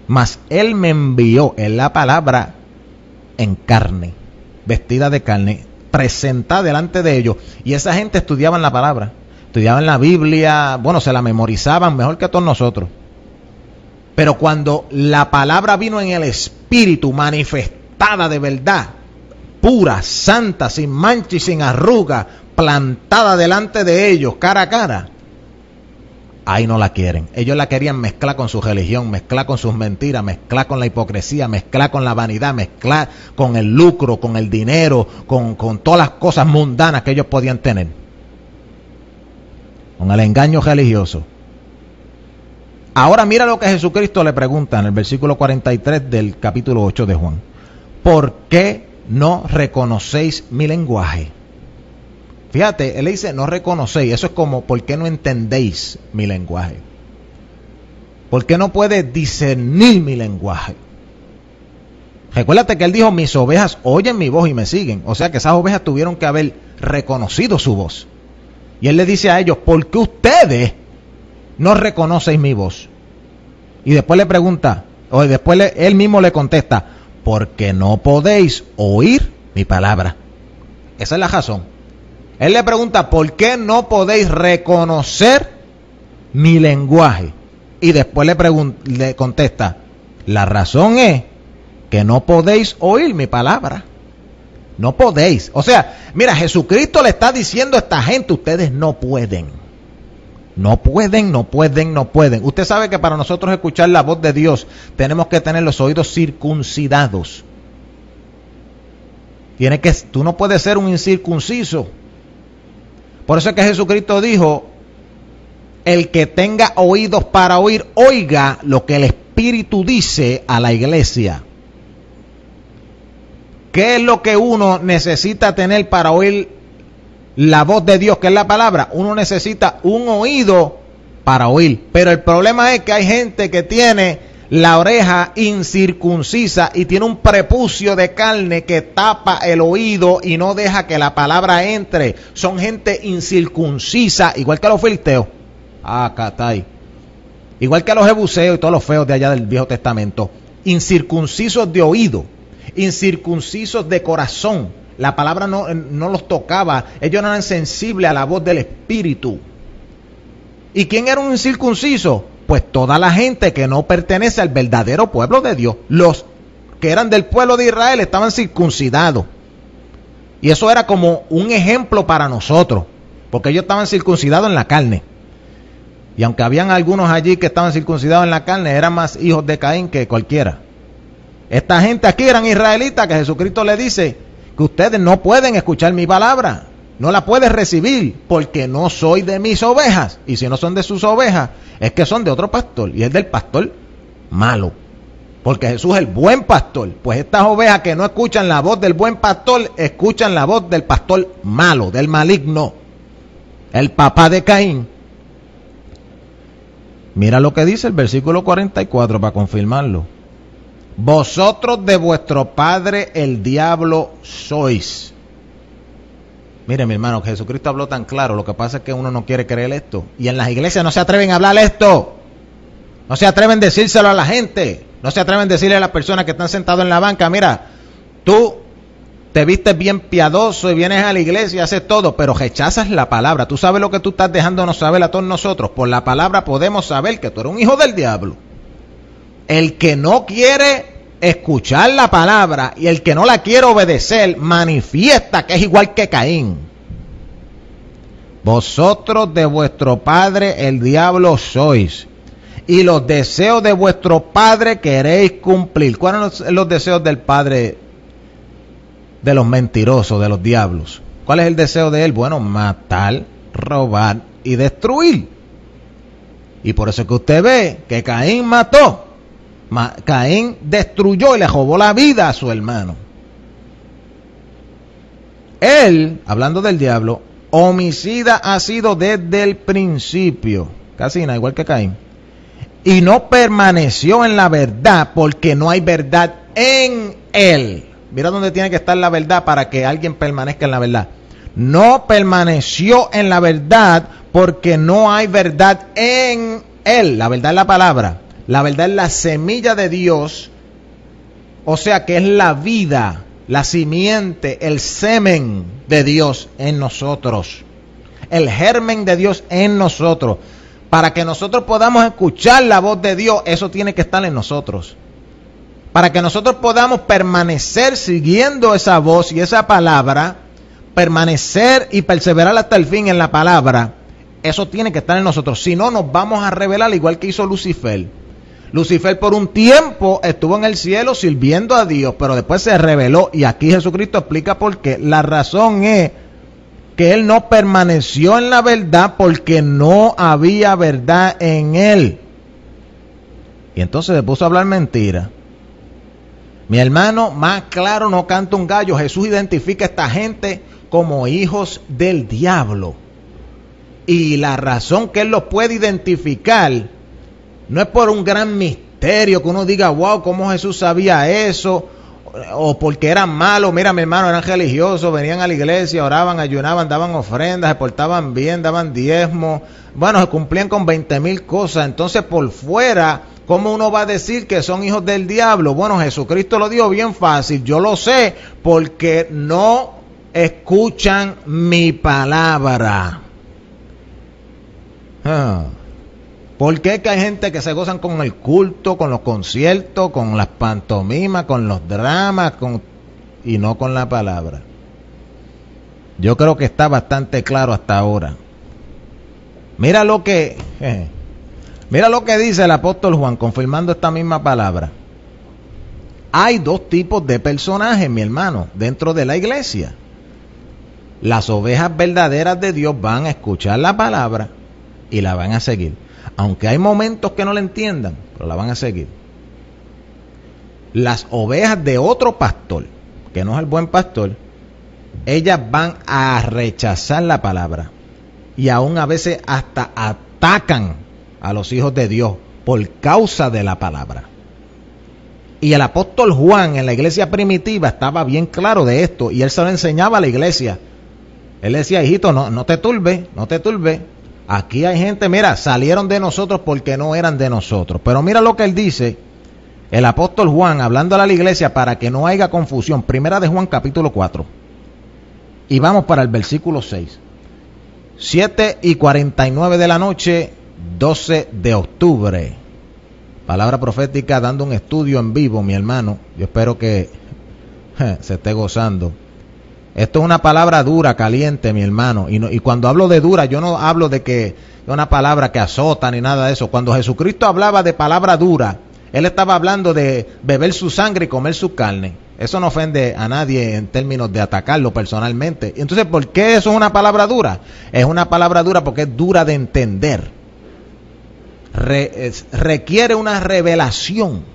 A: mas Él me envió. En la palabra en carne, vestida de carne, presentada delante de ellos. Y esa gente estudiaba la palabra, estudiaban la Biblia, bueno, se la memorizaban mejor que todos nosotros. Pero cuando la palabra vino en el Espíritu, manifestada de verdad, pura, santa, sin mancha y sin arruga, plantada delante de ellos, cara a cara, ahí no la quieren. Ellos la querían mezclar con su religión, mezclar con sus mentiras, mezclar con la hipocresía, mezclar con la vanidad, mezclar con el lucro, con el dinero, con todas las cosas mundanas que ellos podían tener. Con el engaño religioso. Ahora mira lo que Jesucristo le pregunta en el versículo 43 del capítulo 8 de Juan. ¿Por qué no reconocéis mi lenguaje? Fíjate, él le dice, no reconocéis. Eso es como, ¿por qué no entendéis mi lenguaje? ¿Por qué no puedes discernir mi lenguaje? Recuérdate que él dijo, mis ovejas oyen mi voz y me siguen. O sea que esas ovejas tuvieron que haber reconocido su voz. Y él le dice a ellos, ¿por qué ustedes no reconocéis mi voz? Y después le pregunta, o después él mismo le contesta, porque no podéis oír mi palabra. Esa es la razón. Él le pregunta, ¿por qué no podéis reconocer mi lenguaje? Y después le contesta, la razón es que no podéis oír mi palabra. No podéis. O sea, mira, Jesucristo le está diciendo a esta gente, ustedes no pueden. No pueden, no pueden, no pueden. Usted sabe que para nosotros escuchar la voz de Dios tenemos que tener los oídos circuncidados. Tú no puedes ser un incircunciso. Por eso es que Jesucristo dijo, el que tenga oídos para oír, oiga lo que el Espíritu dice a la iglesia. ¿Qué es lo que uno necesita tener para oír la voz de Dios, que es la palabra, uno necesita un oído para oír. Pero el problema es que hay gente que tiene la oreja incircuncisa y tiene un prepucio de carne que tapa el oído y no deja que la palabra entre. Son gente incircuncisa, igual que los filisteos. Catay. Igual que los jebuseos y todos los feos de allá del Viejo Testamento. Incircuncisos de oído, incircuncisos de corazón. La palabra no los tocaba. Ellos no eran sensibles a la voz del Espíritu. ¿Y quién era un incircunciso? Pues toda la gente que no pertenece al verdadero pueblo de Dios. Los que eran del pueblo de Israel estaban circuncidados. Y eso era como un ejemplo para nosotros, porque ellos estaban circuncidados en la carne. Y aunque habían algunos allí que estaban circuncidados en la carne, eran más hijos de Caín que cualquiera. Esta gente aquí eran israelitas que Jesucristo le dice que ustedes no pueden escuchar mi palabra. No la puedes recibir porque no soy de mis ovejas. Y si no son de sus ovejas, es que son de otro pastor. Y es del pastor malo. Porque Jesús es el buen pastor. Pues estas ovejas que no escuchan la voz del buen pastor, escuchan la voz del pastor malo, del maligno. El papá de Caín. Mira lo que dice el versículo 44 para confirmarlo. Vosotros de vuestro padre el diablo sois. Mire, mi hermano, Jesucristo habló tan claro. Lo que pasa es que uno no quiere creer esto. Y en las iglesias no se atreven a hablar esto. No se atreven a decírselo a la gente. No se atreven a decirle a las personas que están sentadas en la banca: mira, tú te vistes bien piadoso y vienes a la iglesia y haces todo, pero rechazas la palabra. Tú sabes lo que tú estás dejándonos saber a todos nosotros. Por la palabra podemos saber que tú eres un hijo del diablo. El que no quiere escuchar la palabra y el que no la quiere obedecer manifiesta que es igual que Caín. Vosotros de vuestro padre el diablo sois, y los deseos de vuestro padre queréis cumplir. ¿Cuáles son los deseos del padre de los mentirosos, de los diablos? ¿Cuál es el deseo de él? Bueno, matar, robar y destruir. Y por eso es que usted ve que Caín mató. Caín destruyó y le robó la vida a su hermano. Él, hablando del diablo, homicida ha sido desde el principio, casi nada, igual que Caín, y no permaneció en la verdad porque no hay verdad en él. Mira dónde tiene que estar la verdad para que alguien permanezca en la verdad. No permaneció en la verdad porque no hay verdad en él. La verdad es la palabra. La verdad es la semilla de Dios, o sea que es la vida, la simiente, el semen de Dios en nosotros, el germen de Dios en nosotros. Para que nosotros podamos escuchar la voz de Dios, eso tiene que estar en nosotros. Para que nosotros podamos permanecer siguiendo esa voz y esa palabra, permanecer y perseverar hasta el fin en la palabra, eso tiene que estar en nosotros. Si no, nos vamos a rebelar igual que hizo Lucifer. Lucifer por un tiempo estuvo en el cielo sirviendo a Dios, pero después se rebeló. Y aquí Jesucristo explica por qué. La razón es que él no permaneció en la verdad porque no había verdad en él. Y entonces se puso a hablar mentira. Mi hermano, más claro no canta un gallo. Jesús identifica a esta gente como hijos del diablo. Y la razón que él los puede identificar no es por un gran misterio que uno diga, wow, ¿cómo Jesús sabía eso? O porque eran malos. Mira, mi hermano, eran religiosos, venían a la iglesia, oraban, ayunaban, daban ofrendas, se portaban bien, daban diezmos. Bueno, se cumplían con 20,000 cosas. Entonces, por fuera, ¿cómo uno va a decir que son hijos del diablo? Bueno, Jesucristo lo dijo bien fácil. Yo lo sé porque no escuchan mi palabra. ¿Por qué que hay gente que se gozan con el culto, con los conciertos, con las pantomimas, con los dramas, y no con la palabra? Yo creo que está bastante claro hasta ahora. Mira lo que dice el apóstol Juan, confirmando esta misma palabra. Hay dos tipos de personajes, mi hermano, dentro de la iglesia. Las ovejas verdaderas de Dios van a escuchar la palabra y la van a seguir. Aunque hay momentos que no la entiendan, pero la van a seguir. Las ovejas de otro pastor, que no es el buen pastor, ellas van a rechazar la palabra y aún a veces hasta atacan a los hijos de Dios por causa de la palabra. Y el apóstol Juan en la iglesia primitiva estaba bien claro de esto y él se lo enseñaba a la iglesia. Él decía, hijito, no te turbes, no te turbes. Aquí hay gente, mira, salieron de nosotros porque no eran de nosotros. Pero mira lo que él dice, el apóstol Juan, hablando a la iglesia para que no haya confusión. Primera de Juan capítulo 4. Y vamos para el versículo 6. 7:49 de la noche, 12 de octubre. Palabra profética dando un estudio en vivo, mi hermano. Yo espero que se esté gozando. Esto es una palabra dura, caliente, mi hermano. Y cuando hablo de dura, yo no hablo de que es una palabra que azota ni nada de eso. Cuando Jesucristo hablaba de palabra dura, Él estaba hablando de beber su sangre y comer su carne. Eso no ofende a nadie en términos de atacarlo personalmente. Entonces, ¿por qué eso es una palabra dura? Es una palabra dura porque es dura de entender. Requiere una revelación.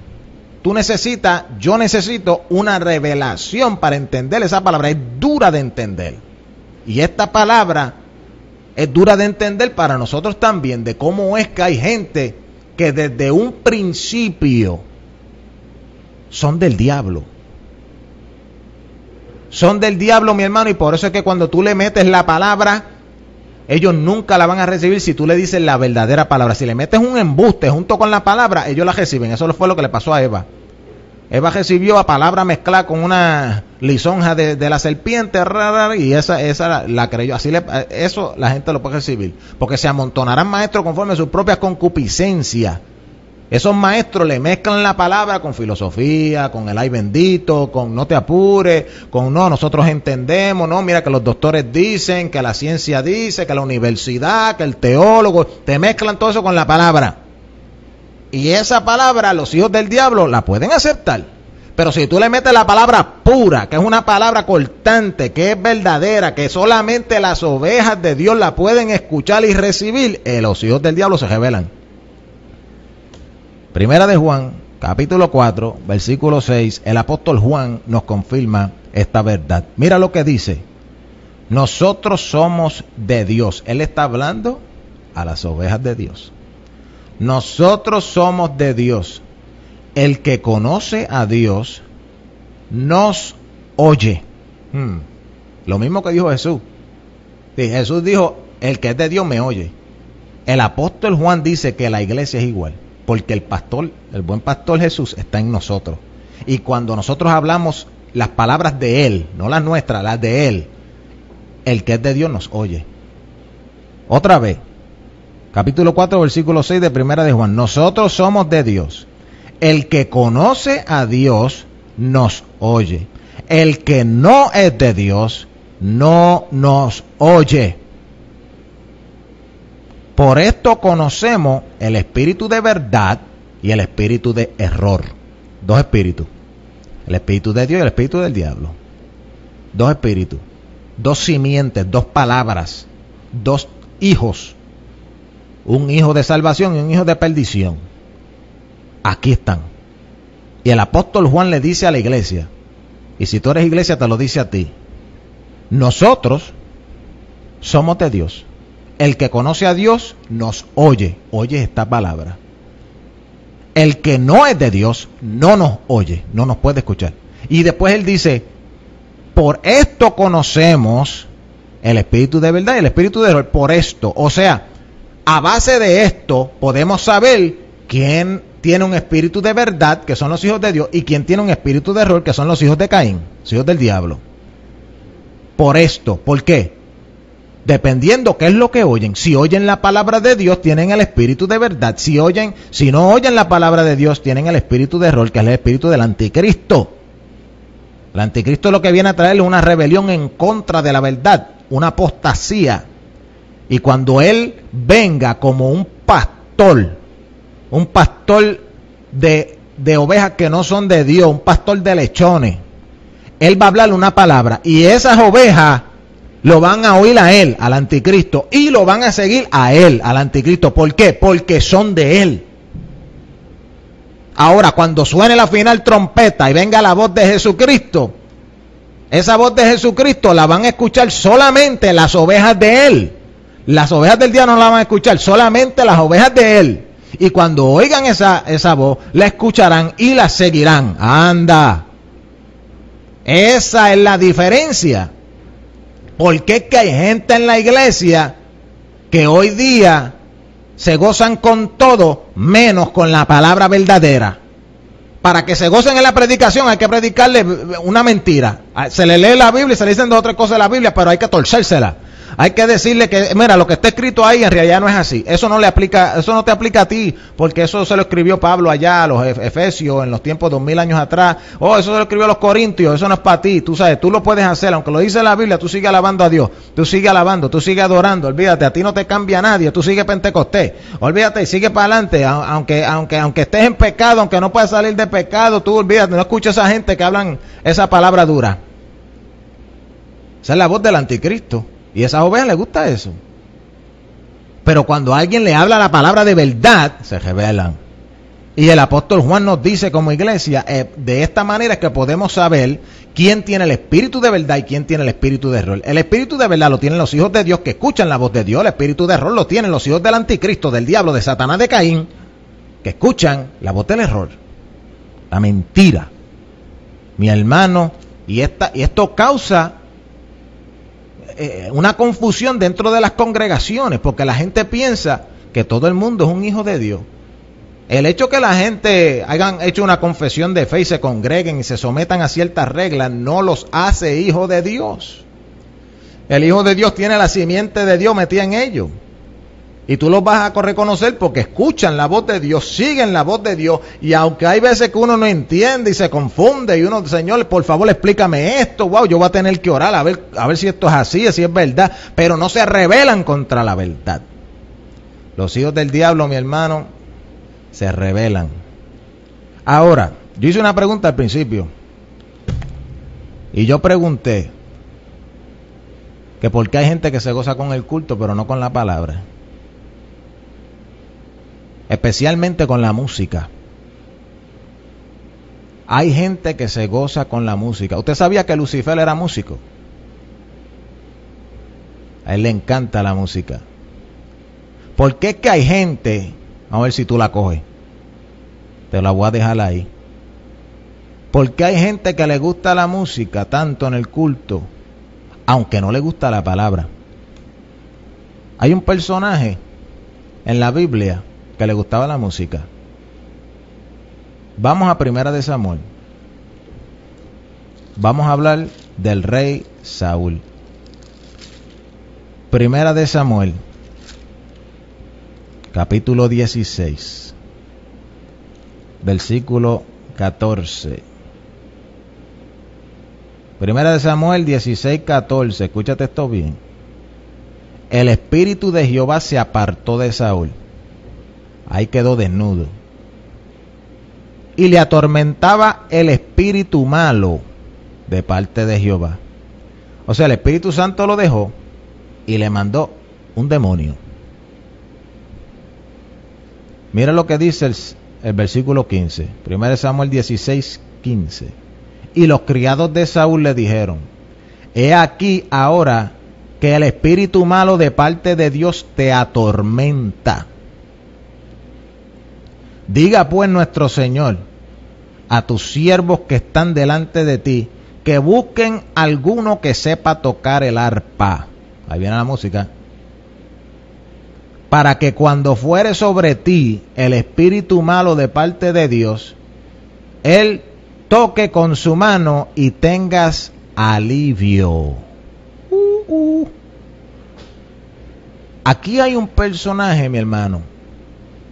A: Yo necesito una revelación para entender esa palabra. Es dura de entender. Y esta palabra es dura de entender para nosotros también, de cómo es que hay gente que desde un principio son del diablo. Son del diablo, mi hermano, y por eso es que cuando tú le metes la palabra, ellos nunca la van a recibir si tú le dices la verdadera palabra. Si le metes un embuste junto con la palabra, ellos la reciben. Eso fue lo que le pasó a Eva. Eva recibió a palabra mezclada con una lisonja de la serpiente, y esa la creyó. Eso la gente lo puede recibir. Porque se amontonarán maestros conforme a sus propias concupiscencias. Esos maestros le mezclan la palabra con filosofía, con el ay bendito, con no te apures, con no, nosotros entendemos, no, mira que los doctores dicen, que la ciencia dice, que la universidad, que el teólogo, te mezclan todo eso con la palabra. Y esa palabra, los hijos del diablo la pueden aceptar. Pero si tú le metes la palabra pura, que es una palabra cortante, que es verdadera, que solamente las ovejas de Dios la pueden escuchar y recibir, los hijos del diablo se rebelan. Primera de Juan, capítulo 4, versículo 6, el apóstol Juan nos confirma esta verdad. Mira lo que dice. Nosotros somos de Dios. Él está hablando a las ovejas de Dios. Nosotros somos de Dios. El que conoce a Dios nos oye. Lo mismo que dijo Jesús. Sí, Jesús dijo, el que es de Dios me oye. El apóstol Juan dice que la iglesia es igual. Porque el pastor, el buen pastor Jesús está en nosotros. Y cuando nosotros hablamos las palabras de Él, no las nuestras, las de Él, el que es de Dios nos oye. Otra vez, capítulo 4, versículo 6 de Primera de Juan. Nosotros somos de Dios. El que conoce a Dios nos oye. El que no es de Dios no nos oye. Por esto conocemos el espíritu de verdad y el espíritu de error. Dos espíritus. El espíritu de Dios y el espíritu del diablo. Dos espíritus. Dos simientes, dos palabras. Dos hijos. Un hijo de salvación y un hijo de perdición. Aquí están. Y el apóstol Juan le dice a la iglesia, y si tú eres iglesia te lo dice a ti, nosotros somos de Dios. El que conoce a Dios nos oye. Oye esta palabra. El que no es de Dios no nos oye, no nos puede escuchar. Y después él dice, por esto conocemos el espíritu de verdad y el espíritu de error. Por esto, o sea, a base de esto podemos saber quién tiene un espíritu de verdad, que son los hijos de Dios, y quién tiene un espíritu de error, que son los hijos de Caín, los hijos del diablo. Por esto, ¿por qué? Dependiendo qué es lo que oyen. Si oyen la palabra de Dios, tienen el espíritu de verdad. Si no oyen la palabra de Dios, tienen el espíritu de error, que es el espíritu del anticristo. El anticristo lo que viene a traer es una rebelión en contra de la verdad, una apostasía. Y cuando él venga como un pastor de ovejas que no son de Dios, un pastor de lechones, él va a hablarle una palabra y esas ovejas lo van a oír a él, al anticristo, y lo van a seguir a él, al anticristo. ¿Por qué? Porque son de él. Ahora, cuando suene la final trompeta y venga la voz de Jesucristo, Esa voz de Jesucristo la van a escuchar solamente las ovejas de Él. Las ovejas del diablo no la van a escuchar, solamente las ovejas de Él. Y cuando oigan esa voz, la escucharán y la seguirán. Anda. Esa es la diferencia. Porque es que hay gente en la iglesia que hoy día se gozan con todo menos con la palabra verdadera. Para que se gocen en la predicación hay que predicarle una mentira. Se le lee la Biblia y se le dicen dos o tres cosas de la Biblia, pero hay que torcérsela. Hay que decirle que, mira, lo que está escrito ahí en realidad no es así. Eso no te aplica a ti, porque eso se lo escribió Pablo allá a los Efesios en los tiempos 2000 años atrás. Eso se lo escribió a los Corintios, eso no es para ti. Tú sabes, tú lo puedes hacer, aunque lo dice la Biblia, tú sigues alabando a Dios. Tú sigues alabando, tú sigues adorando. Olvídate, a ti no te cambia nadie, tú sigues Pentecostés. Olvídate y sigue para adelante, aunque estés en pecado, aunque no puedas salir de pecado, tú olvídate, no escuches a esa gente que hablan esa palabra dura. Esa es la voz del anticristo. Y a esas ovejas les gusta eso. Pero cuando alguien le habla la palabra de verdad, se rebelan. Y el apóstol Juan nos dice como iglesia, de esta manera es que podemos saber quién tiene el espíritu de verdad y quién tiene el espíritu de error. El espíritu de verdad lo tienen los hijos de Dios que escuchan la voz de Dios. El espíritu de error lo tienen los hijos del anticristo, del diablo, de Satanás, de Caín, que escuchan la voz del error, la mentira. Mi hermano, y esto causa una confusión dentro de las congregaciones, porque la gente piensa que todo el mundo es un hijo de Dios. El hecho que la gente hayan hecho una confesión de fe y se congreguen y se sometan a ciertas reglas no los hace hijos de Dios. El hijo de Dios tiene la simiente de Dios metida en ellos. Y tú los vas a reconocer porque escuchan la voz de Dios, siguen la voz de Dios. Y aunque hay veces que uno no entiende y se confunde y uno, Señor, por favor explícame esto, wow, yo voy a tener que orar a ver si esto es así, si es verdad. Pero no se rebelan contra la verdad. Los hijos del diablo, mi hermano, se rebelan. Ahora, yo hice una pregunta al principio. Y yo pregunté que por qué hay gente que se goza con el culto pero no con la palabra. Especialmente con la música. Hay gente que se goza con la música. ¿Usted sabía que Lucifer era músico? A él le encanta la música. ¿Por qué es que hay gente? A ver si tú la coges. Te la voy a dejar ahí. ¿Por qué hay gente que le gusta la música tanto en el culto, aunque no le gusta la palabra? Hay un personaje en la Biblia que le gustaba la música. Vamos a Primera de Samuel. Vamos a hablar del rey Saúl. Primera de Samuel, capítulo 16, versículo 14. Primera de Samuel 16, 14. Escúchate esto bien. El espíritu de Jehová se apartó de Saúl. Ahí quedó desnudo. Y le atormentaba el espíritu malo de parte de Jehová. O sea, el Espíritu Santo lo dejó y le mandó un demonio. Mira lo que dice el versículo 15. 1 Samuel 16, 15. Y los criados de Saúl le dijeron: he aquí ahora que el espíritu malo de parte de Dios te atormenta. Diga pues nuestro Señor a tus siervos que están delante de ti, que busquen alguno que sepa tocar el arpa. Ahí viene la música. Para que cuando fuere sobre ti el espíritu malo de parte de Dios, él toque con su mano y tengas alivio. Aquí hay un personaje, mi hermano,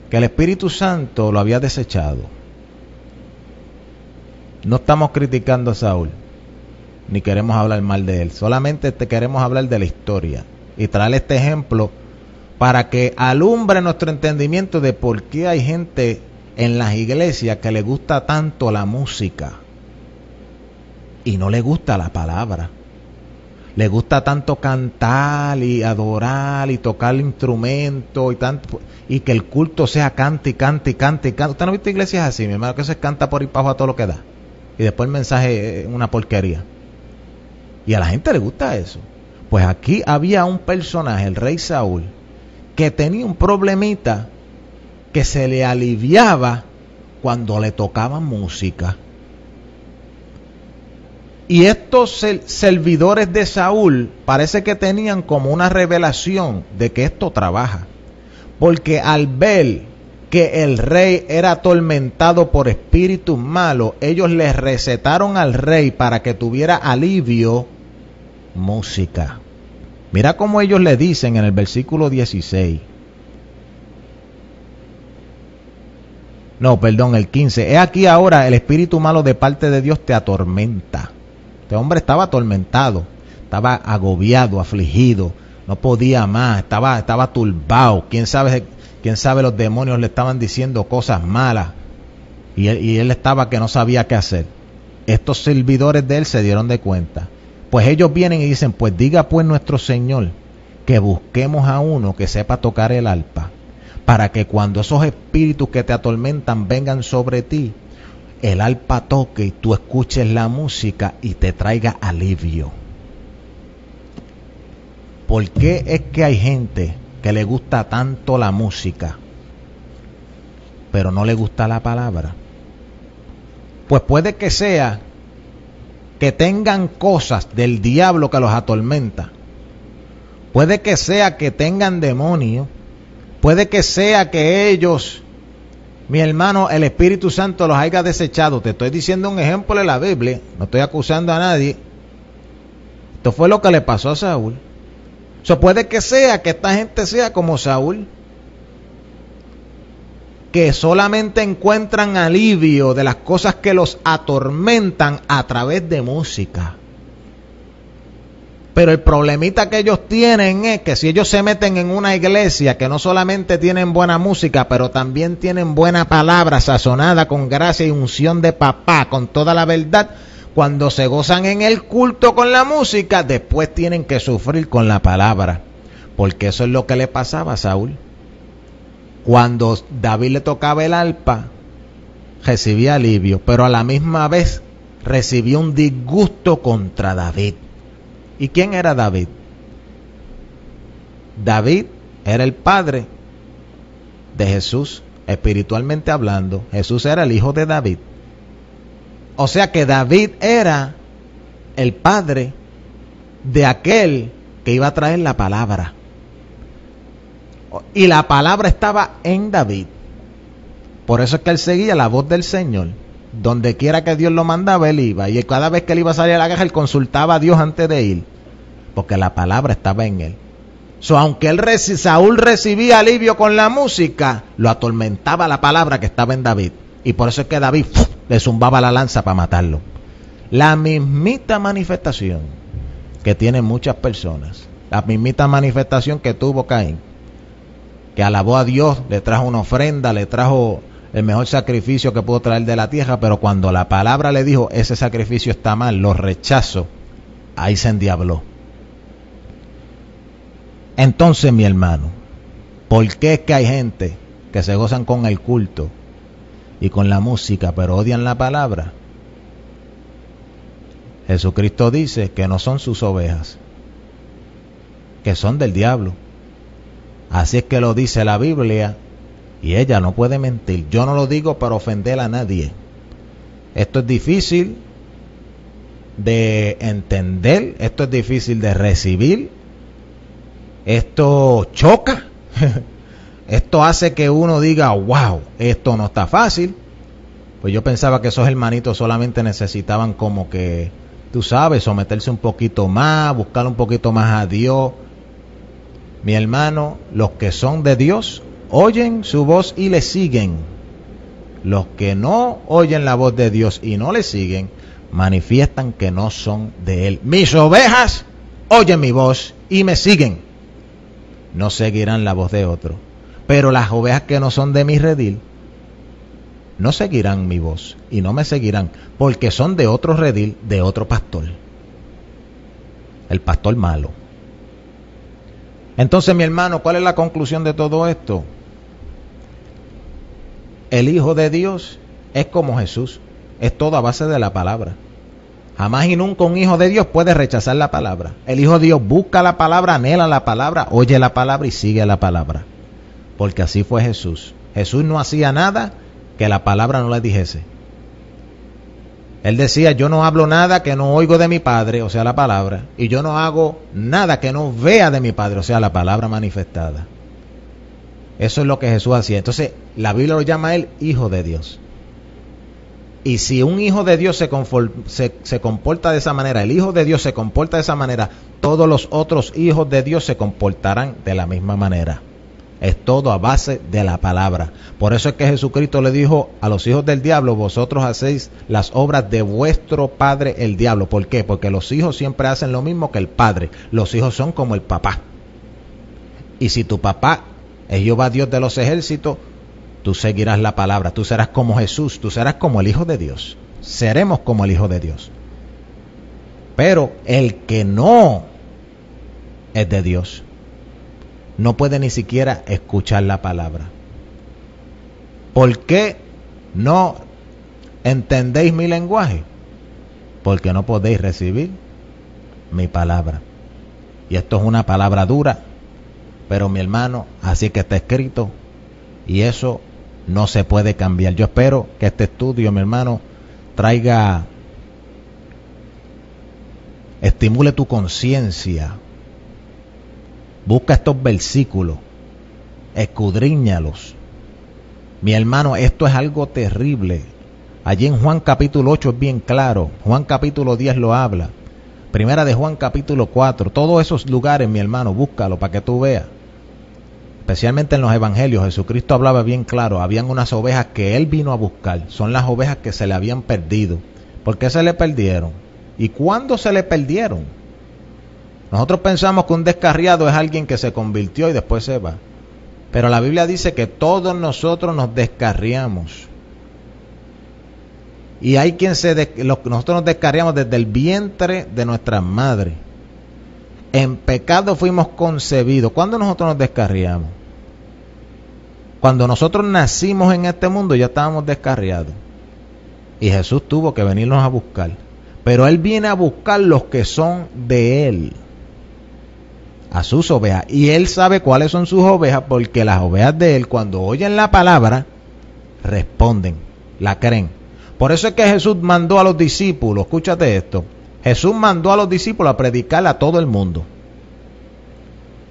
A: que el Espíritu Santo lo había desechado. No estamos criticando a Saúl, ni queremos hablar mal de él. Solamente queremos hablar de la historia y traer este ejemplo para que alumbre nuestro entendimiento de por qué hay gente en las iglesias que le gusta tanto la música y no le gusta la palabra. Le gusta tanto cantar y adorar y tocar el instrumento y tanto, y que el culto sea cante y cante y cante y cante. ¿Usted no ha visto iglesias así, mi hermano? Que se canta por ir para abajo a todo lo que da y después el mensaje es una porquería. Y a la gente le gusta eso. Pues aquí había un personaje, el rey Saúl, que tenía un problemita que se le aliviaba cuando le tocaba música. Y estos servidores de Saúl parece que tenían como una revelación de que esto trabaja. Porque al ver que el rey era atormentado por espíritus malos, ellos le recetaron al rey para que tuviera alivio música. Mira cómo ellos le dicen en el versículo 16. No, perdón, el 15. He aquí ahora el espíritu malo de parte de Dios te atormenta. Este hombre estaba atormentado, estaba agobiado, afligido, no podía más, estaba turbado. ¿Quién sabe los demonios le estaban diciendo cosas malas? Y él estaba que no sabía qué hacer. Estos servidores de él se dieron de cuenta. Pues ellos vienen y dicen, pues diga pues nuestro Señor que busquemos a uno que sepa tocar el arpa, para que cuando esos espíritus que te atormentan vengan sobre ti, el arpa toque y tú escuches la música y te traiga alivio. ¿Por qué es que hay gente que le gusta tanto la música, pero no le gusta la palabra? Pues puede que sea que tengan cosas del diablo que los atormenta. Puede que sea que tengan demonios. Puede que sea que ellos, mi hermano, el Espíritu Santo los haya desechado. Te estoy diciendo un ejemplo de la Biblia. No estoy acusando a nadie. Esto fue lo que le pasó a Saúl. Puede que sea que esta gente sea como Saúl, que solamente encuentran alivio de las cosas que los atormentan a través de música. Pero el problemita que ellos tienen es que si ellos se meten en una iglesia que no solamente tienen buena música, pero también tienen buena palabra sazonada con gracia y unción de papá, con toda la verdad, cuando se gozan en el culto con la música, después tienen que sufrir con la palabra. Porque eso es lo que le pasaba a Saúl. Cuando David le tocaba el arpa, recibía alivio, pero a la misma vez recibía un disgusto contra David. ¿Y quién era David? David era el padre de Jesús, espiritualmente hablando. Jesús era el hijo de David. O sea que David era el padre de aquel que iba a traer la palabra. Y la palabra estaba en David. Por eso es que él seguía la voz del Señor. Donde quiera que Dios lo mandaba, él iba. Y cada vez que él iba a salir a la guerra, él consultaba a Dios antes de ir. Porque la palabra estaba en él. Aunque Saúl recibía alivio con la música, lo atormentaba la palabra que estaba en David. Y por eso es que David le zumbaba la lanza para matarlo. La mismita manifestación que tienen muchas personas. La mismita manifestación que tuvo Caín. Que alabó a Dios, le trajo una ofrenda, le trajo el mejor sacrificio que pudo traer de la tierra, pero cuando la palabra le dijo, ese sacrificio está mal, lo rechazo, ahí se endiabló. Entonces, mi hermano, ¿por qué es que hay gente que se gozan con el culto y con la música, pero odian la palabra? Jesucristo dice que no son sus ovejas, que son del diablo. Así es que lo dice la Biblia y ella no puede mentir. Yo no lo digo para ofender a nadie. Esto es difícil de entender, esto es difícil de recibir, esto choca, esto hace que uno diga, wow, esto no está fácil. Pues yo pensaba que esos hermanitos solamente necesitaban como que, tú sabes, someterse un poquito más, buscar un poquito más a Dios. Mi hermano, los que son de Dios oyen su voz y le siguen. Los que no oyen la voz de Dios y no le siguen, manifiestan que no son de Él. Mis ovejas oyen mi voz y me siguen. No seguirán la voz de otro. Pero las ovejas que no son de mi redil, no seguirán mi voz y no me seguirán, porque son de otro redil, de otro pastor. El pastor malo. Entonces, mi hermano, ¿cuál es la conclusión de todo esto? El Hijo de Dios es como Jesús, es todo a base de la palabra. Jamás y nunca un hijo de Dios puede rechazar la palabra. El hijo de Dios busca la palabra, anhela la palabra, oye la palabra y sigue la palabra. Porque así fue Jesús. Jesús no hacía nada que la palabra no le dijese. Él decía, yo no hablo nada que no oigo de mi Padre, o sea, la palabra. Y yo no hago nada que no vea de mi Padre, o sea, la palabra manifestada. Eso es lo que Jesús hacía. Entonces, la Biblia lo llama a él hijo de Dios. Y si un hijo de Dios se comporta de esa manera, el hijo de Dios se comporta de esa manera, todos los otros hijos de Dios se comportarán de la misma manera. Es todo a base de la palabra. Por eso es que Jesucristo le dijo a los hijos del diablo, vosotros hacéis las obras de vuestro padre el diablo. ¿Por qué? Porque los hijos siempre hacen lo mismo que el padre. Los hijos son como el papá. Y si tu papá es Jehová Dios de los ejércitos, tú seguirás la palabra, tú serás como Jesús, tú serás como el Hijo de Dios. Seremos como el Hijo de Dios. Pero el que no es de Dios, no puede ni siquiera escuchar la palabra. ¿Por qué no entendéis mi lenguaje? Porque no podéis recibir mi palabra. Y esto es una palabra dura, pero mi hermano, así que está escrito, y eso no se puede cambiar. Yo espero que este estudio, mi hermano, estimule tu conciencia. Busca estos versículos, escudriñalos. Mi hermano, esto es algo terrible. Allí en Juan capítulo 8 es bien claro. Juan capítulo 10 lo habla. Primera de Juan capítulo 4. Todos esos lugares, mi hermano, búscalo para que tú veas. Especialmente en los evangelios, Jesucristo hablaba bien claro. Habían unas ovejas que Él vino a buscar. Son las ovejas que se le habían perdido. ¿Por qué se le perdieron? ¿Y cuándo se le perdieron? Nosotros pensamos que un descarriado es alguien que se convirtió y después se va. Pero la Biblia dice que todos nosotros nos descarriamos. Y hay quien nosotros nos descarriamos desde el vientre de nuestras madres. En pecado fuimos concebidos. ¿Cuándo nosotros nos descarriamos? Cuando nosotros nacimos en este mundo ya estábamos descarriados. Y Jesús tuvo que venirnos a buscar. Pero Él viene a buscar los que son de Él. A sus ovejas. Y Él sabe cuáles son sus ovejas, porque las ovejas de Él, cuando oyen la palabra, responden, la creen. Por eso es que Jesús mandó a los discípulos, escúchate esto, Jesús mandó a los discípulos a predicar a todo el mundo.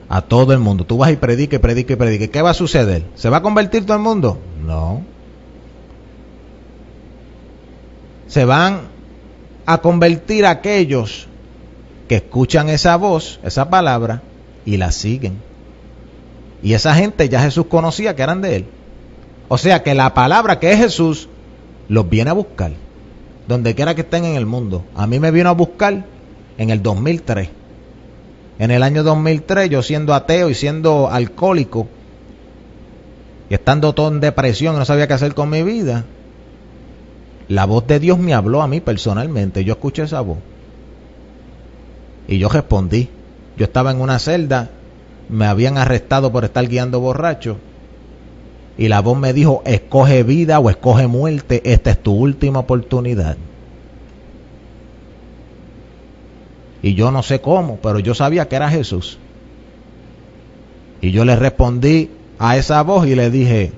A: A todo el mundo. Tú vas y predica, y predica, y predica. ¿Qué va a suceder? ¿Se va a convertir todo el mundo? No. Se van a convertir aquellos que escuchan esa voz, esa palabra, y la siguen. Y esa gente ya Jesús conocía que eran de Él. O sea que la palabra que es Jesús los viene a buscar donde quiera que estén en el mundo. A mí me vino a buscar en el 2003. En el año 2003, yo siendo ateo y siendo alcohólico y estando todo en depresión, no sabía qué hacer con mi vida, la voz de Dios me habló a mí personalmente. Yo escuché esa voz y yo respondí. Yo estaba en una celda, me habían arrestado por estar guiando borracho, y la voz me dijo, escoge vida o escoge muerte, esta es tu última oportunidad. Y yo no sé cómo, pero yo sabía que era Jesús. Y yo le respondí a esa voz y le dije,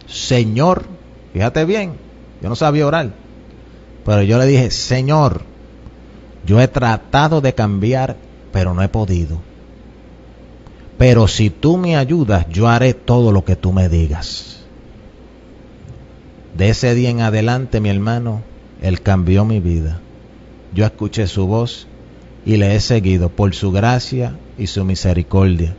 A: Señor, fíjate bien, yo no sabía orar, pero yo le dije, Señor, yo he tratado de cambiar, pero no he podido. Pero si tú me ayudas, yo haré todo lo que tú me digas. De ese día en adelante, mi hermano, Él cambió mi vida. Yo escuché su voz y le he seguido por su gracia y su misericordia.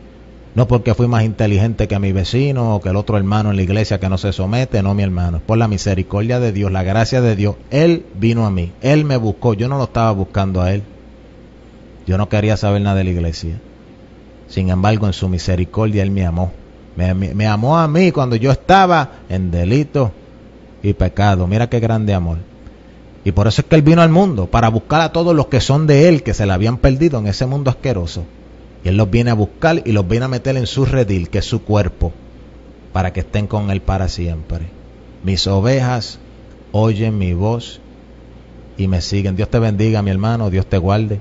A: No porque fui más inteligente que mi vecino o que el otro hermano en la iglesia que no se somete, no, mi hermano. Es por la misericordia de Dios, la gracia de Dios. Él vino a mí, Él me buscó, yo no lo estaba buscando a Él. Yo no quería saber nada de la iglesia. Sin embargo, en su misericordia Él me amó. Me amó a mí cuando yo estaba en delito y pecado. Mira qué grande amor. Y por eso es que Él vino al mundo, para buscar a todos los que son de Él, que se le habían perdido en ese mundo asqueroso. Y Él los viene a buscar y los viene a meter en su redil, que es su cuerpo, para que estén con Él para siempre. Mis ovejas oyen mi voz y me siguen. Dios te bendiga, mi hermano, Dios te guarde.